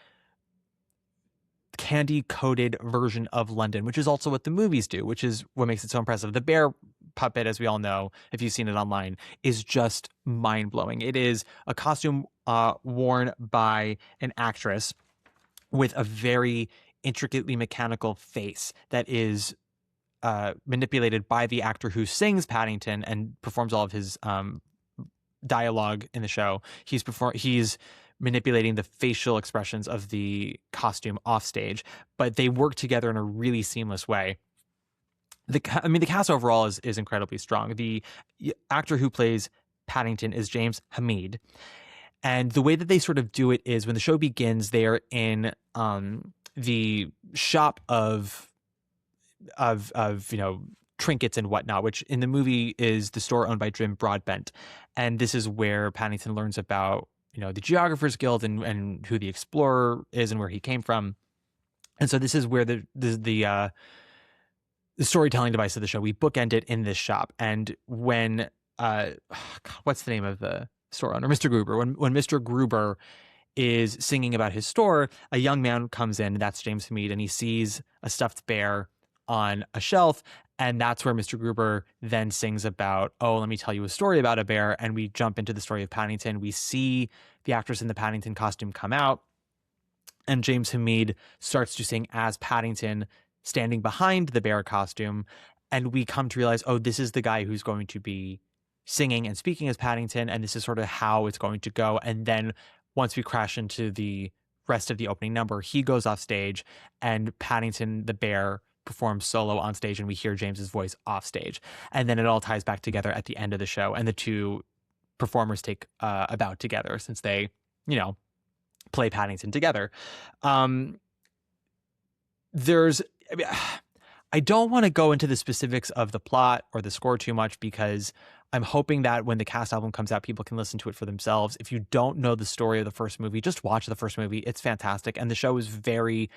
candy-coated version of London, which is also what the movies do, which is what makes it so impressive. The bear puppet, as we all know, if you've seen it online, is just mind-blowing. It is a costume worn by an actress with a very intricately mechanical face that is manipulated by the actor who sings Paddington and performs all of his dialogue in the show. He's manipulating the facial expressions of the costume off stage, but they work together in a really seamless way. The cast overall is incredibly strong. The actor who plays Paddington is James Hamid, and the way that they sort of do it is when the show begins, they are in the shop of trinkets and whatnot, which in the movie is the store owned by Jim Broadbent, and this is where Paddington learns about the Geographers Guild and who the explorer is and where he came from. And so this is where the storytelling device of the show, we bookend it in this shop. And when what's the name of the store owner? Mr. Gruber. When Mr. Gruber is singing about his store, a young man comes in, and that's James Hamid, and he sees a stuffed bear on a shelf, and that's where Mr. Gruber then sings about, oh, let me tell you a story about a bear, and we jump into the story of Paddington. We see the actress in the Paddington costume come out, and James Hamid starts to sing as Paddington, standing behind the bear costume, and we come to realize, oh, this is the guy who's going to be singing and speaking as Paddington, and this is sort of how it's going to go. And then once we crash into the rest of the opening number, he goes off stage, and Paddington the bear performs solo on stage, and we hear James's voice off stage. And then it all ties back together at the end of the show, and the two performers take a bow together since they, play Paddington together. I don't want to go into the specifics of the plot or the score too much, because I'm hoping that when the cast album comes out, people can listen to it for themselves. If you don't know the story of the first movie, just watch the first movie. It's fantastic. And the show is very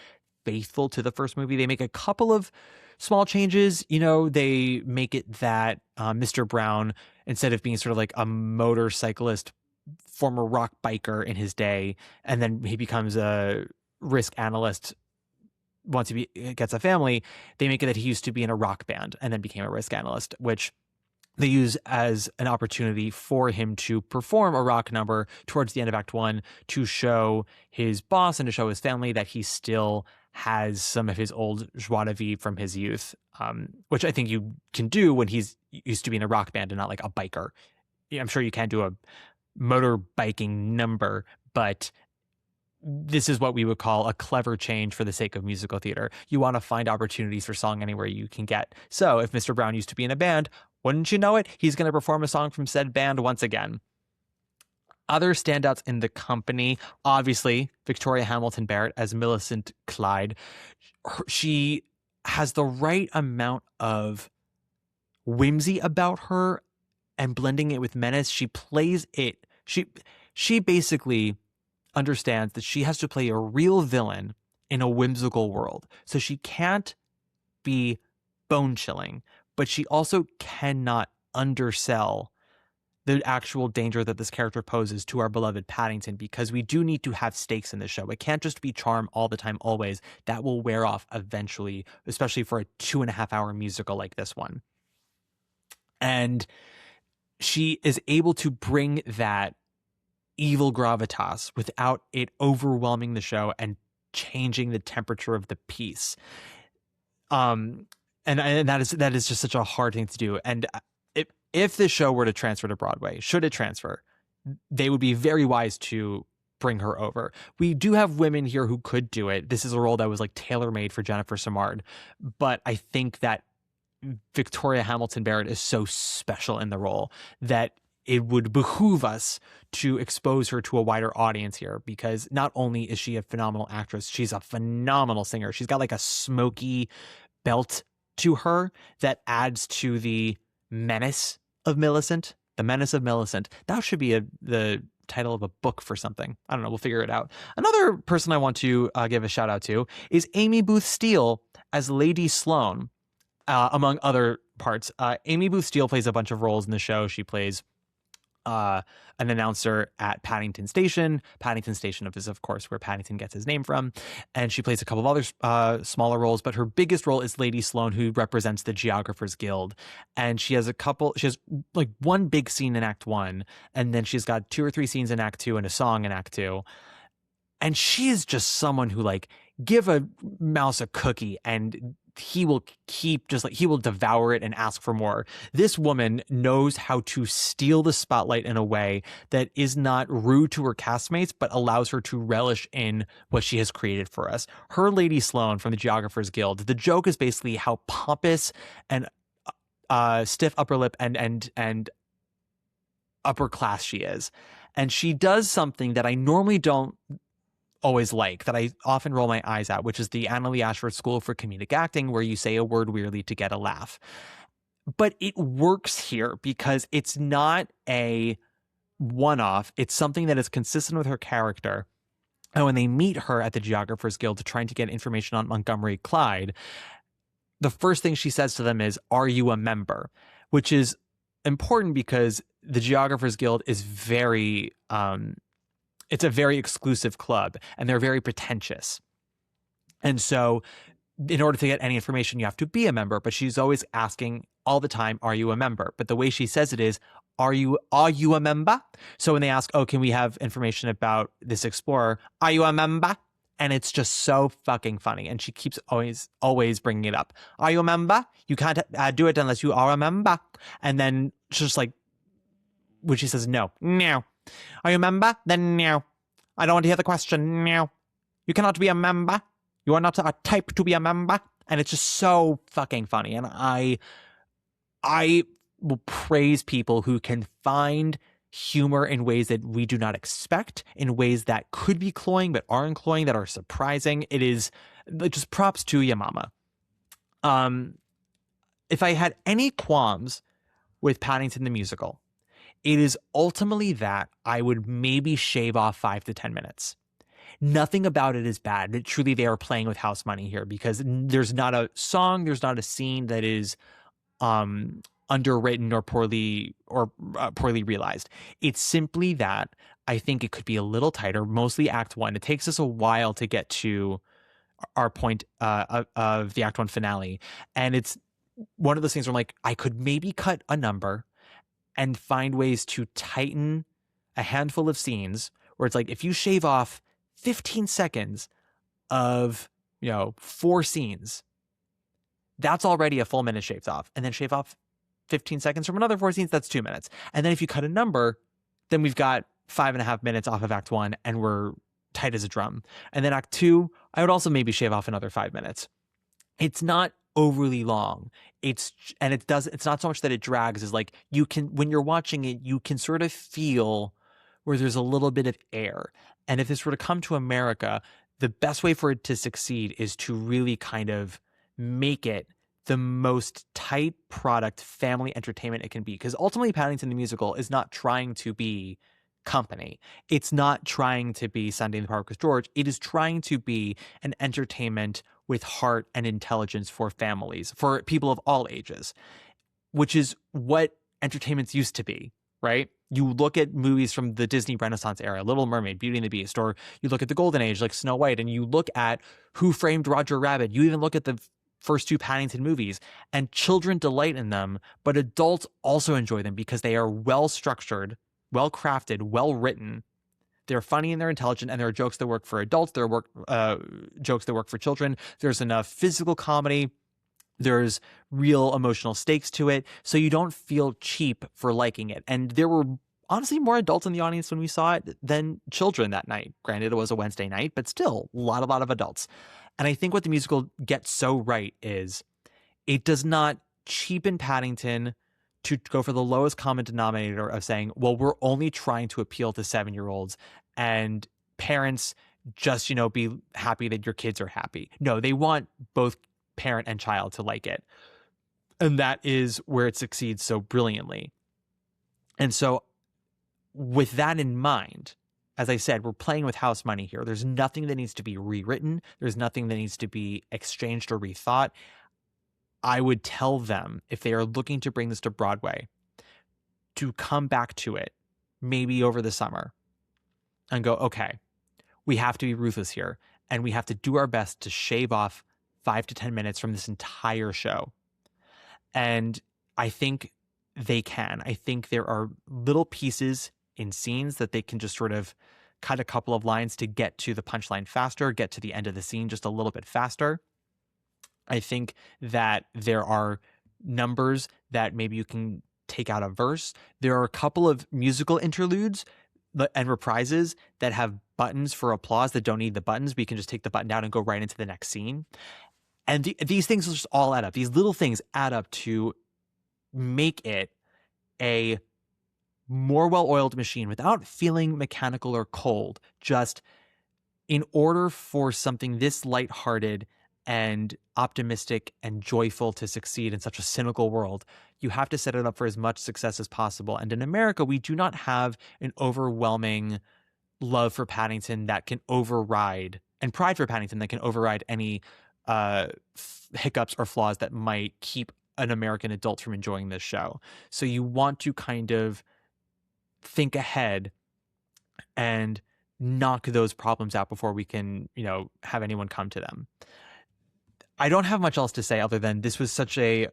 faithful to the first movie. They make a couple of small changes. They make it that Mr. Brown, instead of being sort of like a motorcyclist, former rock biker in his day, and then he becomes a risk analyst once he gets a family, they make it that he used to be in a rock band and then became a risk analyst, which they use as an opportunity for him to perform a rock number towards the end of Act 1 to show his boss and to show his family that he still has some of his old joie de vivre from his youth, which I think you can do when he's used to be in a rock band and not like a biker. I'm sure you can't do a motorbiking number, but this is what we would call a clever change for the sake of musical theater. You want to find opportunities for song anywhere you can get. So if Mr. Brown used to be in a band, wouldn't you know it, he's going to perform a song from said band once again. Other standouts in the company, obviously, Victoria Hamilton Barrett as Millicent Clyde. She has the right amount of whimsy about her and blending it with menace. She plays it. She basically understands that she has to play a real villain in a whimsical world. So she can't be bone-chilling, but she also cannot undersell the actual danger that this character poses to our beloved Paddington, because we do need to have stakes in the show. It can't just be charm all the time, always. That will wear off eventually, especially for a 2.5-hour musical like this one. And she is able to bring that evil gravitas without it overwhelming the show and changing the temperature of the piece. And that is just such a hard thing to do. And if this show were to transfer to Broadway, should it transfer, they would be very wise to bring her over. We do have women here who could do it. This is a role that was like tailor-made for Jennifer Simard, but I think that Victoria Hamilton Barrett is so special in the role that it would behoove us to expose her to a wider audience here, because not only is she a phenomenal actress, she's a phenomenal singer. She's got like a smoky belt to her that adds to the menace of Millicent. The Menace of Millicent. That should be the title of a book for something. I don't know. We'll figure it out. Another person I want to give a shout out to is Amy Booth Steele as Lady Sloane, among other parts. Amy Booth Steele plays a bunch of roles in the show. She plays an announcer at Paddington Station. Paddington Station is, of course, where Paddington gets his name from. And she plays a couple of other smaller roles, but her biggest role is Lady Sloane, who represents the Geographers Guild. And she has like one big scene in Act 1, and then she's got 2 or 3 scenes in Act 2 and a song in Act 2. And she is just someone who, like, give a mouse a cookie and he will he will devour it and ask for more. This woman knows how to steal the spotlight in a way that is not rude to her castmates, but allows her to relish in what she has created for us. Her Lady Sloane from the Geographers Guild. The joke is basically how pompous and stiff upper lip and upper class she is. And she does something that I normally don't always like, that I often roll my eyes at, which is the Anna Lee Ashford School for Comedic Acting, where you say a word weirdly to get a laugh. But it works here because it's not a one-off. It's something that is consistent with her character. And when they meet her at the Geographers Guild trying to get information on Montgomery Clyde, the first thing she says to them is, "Are you a member?" Which is important because the Geographers Guild is very it's a very exclusive club, and they're very pretentious. And so in order to get any information, you have to be a member. But she's always asking all the time, "Are you a member?" But the way she says it is, are you a member? So when they ask, "Oh, can we have information about this explorer? Are you a member?" And it's just so fucking funny. And she keeps always bringing it up. "Are you a member? You can't do it unless you are a member." And then she's just like, when she says no. "Are you a member? Then no. I don't want to hear the question. No. You cannot be a member. You are not a type to be a member." And it's just so fucking funny. And I will praise people who can find humor in ways that we do not expect, in ways that could be cloying but aren't cloying, that are surprising. It is just props to ya, mama. If I had any qualms with Paddington the musical, it is ultimately that I would maybe shave off 5 to 10 minutes. Nothing about it is bad. Truly, they are playing with house money here because there's not a song, there's not a scene that is underwritten or poorly realized. It's simply that I think it could be a little tighter, mostly Act 1. It takes us a while to get to our point of the Act 1 finale. And it's one of those things where I'm like, I could maybe cut a number and find ways to tighten a handful of scenes where it's like, if you shave off 15 seconds of, 4 scenes, that's already a full minute shaved off. And then shave off 15 seconds from another 4 scenes, that's 2 minutes. And then if you cut a number, then we've got 5.5 minutes off of Act 1 and we're tight as a drum. And then Act 2, I would also maybe shave off another 5 minutes. It's not overly long. It's not so much that it drags, as like, you can, when you're watching it, you can sort of feel where there's a little bit of air. And if this were to come to America, the best way for it to succeed is to really kind of make it the most tight product family entertainment it can be. Because ultimately Paddington the musical is not trying to be Company. It's not trying to be Sunday in the Park with George. It is trying to be an entertainment with heart and intelligence for families, for people of all ages, which is what entertainments used to be, right? You look at movies from the Disney Renaissance era, Little Mermaid, Beauty and the Beast, or you look at the Golden Age like Snow White, and you look at Who Framed Roger Rabbit. You even look at the first 2 Paddington movies, and children delight in them, but adults also enjoy them because they are well structured, well crafted, well written. They're funny and they're intelligent, and there are jokes that work for adults. There are jokes that work for children. There's enough physical comedy. There's real emotional stakes to it, so you don't feel cheap for liking it. And there were honestly more adults in the audience when we saw it than children that night. Granted, it was a Wednesday night, but still a lot of adults. And I think what the musical gets so right is it does not cheapen Paddington to go for the lowest common denominator of saying, well, we're only trying to appeal to 7-year-olds, and parents just, be happy that your kids are happy. No, they want both parent and child to like it. And that is where it succeeds so brilliantly. And so with that in mind, as I said, we're playing with house money here. There's nothing that needs to be rewritten. There's nothing that needs to be exchanged or rethought. I would tell them, if they are looking to bring this to Broadway, to come back to it maybe over the summer, and go, okay, we have to be ruthless here, and we have to do our best to shave off 5 to 10 minutes from this entire show. And I think they can. I think there are little pieces in scenes that they can just sort of cut a couple of lines to get to the punchline faster, get to the end of the scene just a little bit faster. I think that there are numbers that maybe you can take out a verse. There are a couple of musical interludes and reprises that have buttons for applause that don't need the buttons, but you can just take the button down and go right into the next scene. And these things just all add up. These little things add up to make it a more well-oiled machine without feeling mechanical or cold. Just in order for something this lighthearted and optimistic and joyful to succeed in such a cynical world, you have to set it up for as much success as possible. And in America, we do not have an overwhelming love for Paddington that can override, and pride for Paddington that can override any hiccups or flaws that might keep an American adult from enjoying this show. So you want to kind of think ahead and knock those problems out before we can, have anyone come to them. I don't have much else to say other than this was such a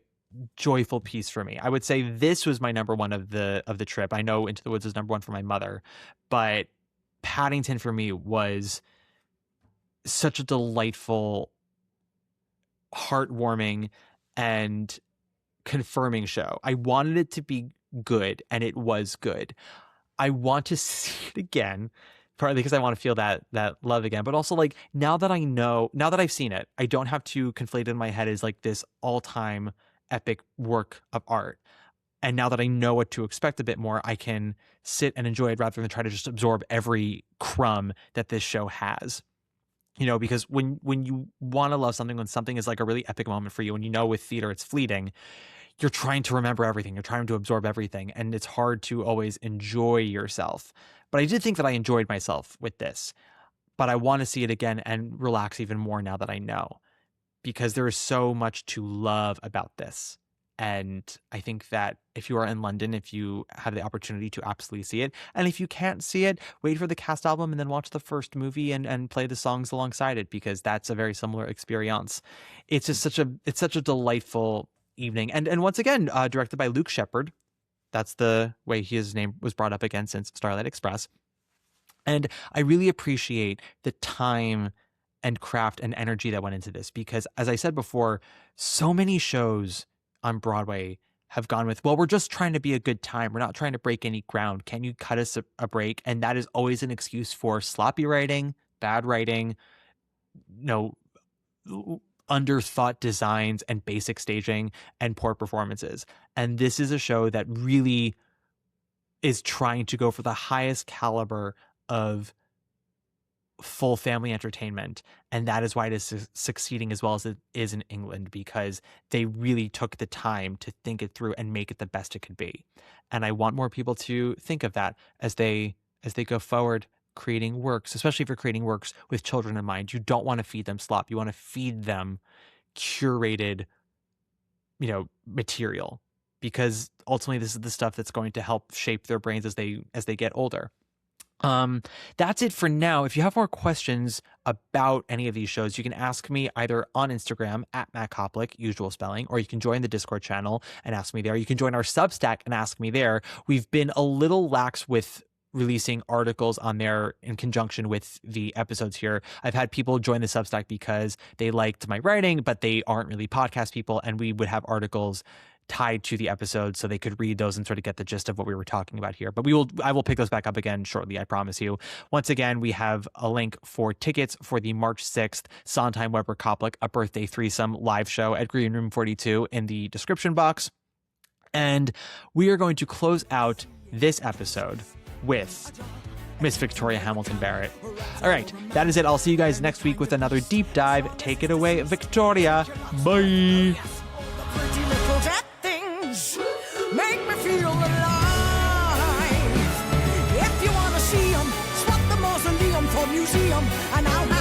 joyful piece for me. I would say this was my number one of the trip. I know Into the Woods was number one for my mother, but Paddington for me was such a delightful, heartwarming, and confirming show. I wanted it to be good, and it was good. I want to see it again, partly because I want to feel that love again, but also like now that I've seen it, I don't have to conflate it in my head as like this all-time epic work of art. And now that I know what to expect a bit more, I can sit and enjoy it rather than try to just absorb every crumb that this show has. Because when you want to love something, when something is like a really epic moment for you, and with theater it's fleeting, you're trying to remember everything. You're trying to absorb everything. And it's hard to always enjoy yourself. But I did think that I enjoyed myself with this. But I want to see it again and relax even more now that I know. Because there is so much to love about this. And I think that if you are in London, if you have the opportunity to absolutely see it, and if you can't see it, wait for the cast album and then watch the first movie and play the songs alongside it, because that's a very similar experience. It's just such a delightful evening. And once again, directed by Luke Shepard. That's the way his name was brought up again since Starlight Express. And I really appreciate the time and craft and energy that went into this, because as I said before, so many shows on Broadway have gone with, well, we're just trying to be a good time. We're not trying to break any ground. Can you cut us a break? And that is always an excuse for sloppy writing, bad writing, underthought designs and basic staging and poor performances. And this is a show that really is trying to go for the highest caliber of full family entertainment, and that is why it is succeeding as well as it is in England, because they really took the time to think it through and make it the best it could be. And I want more people to think of that as they go forward creating works, especially if you're creating works with children in mind. You don't want to feed them slop. You want to feed them curated, material, because ultimately this is the stuff that's going to help shape their brains as they get older. That's it for now. If you have more questions about any of these shows, you can ask me either on Instagram at Matt Koplik, usual spelling, or you can join the Discord channel and ask me there. You can join our Substack and ask me there. We've been a little lax with releasing articles on there in conjunction with the episodes here. I've had people join the Substack because they liked my writing, but they aren't really podcast people, and we would have articles tied to the episode so they could read those and sort of get the gist of what we were talking about here. But I will pick those back up again shortly, I promise you. Once again, we have a link for tickets for the March 6th Sondheim Webber Koplik A Birthday Threesome live show at Green Room 42 in the description box. And we are going to close out this episode with Miss Victoria Hamilton Barrett. All right, that is it. I'll see you guys next week with another deep dive. Take it away, Victoria. Bye. Make me feel alive. If you want to see them, swap the mausoleum for museum, and I'll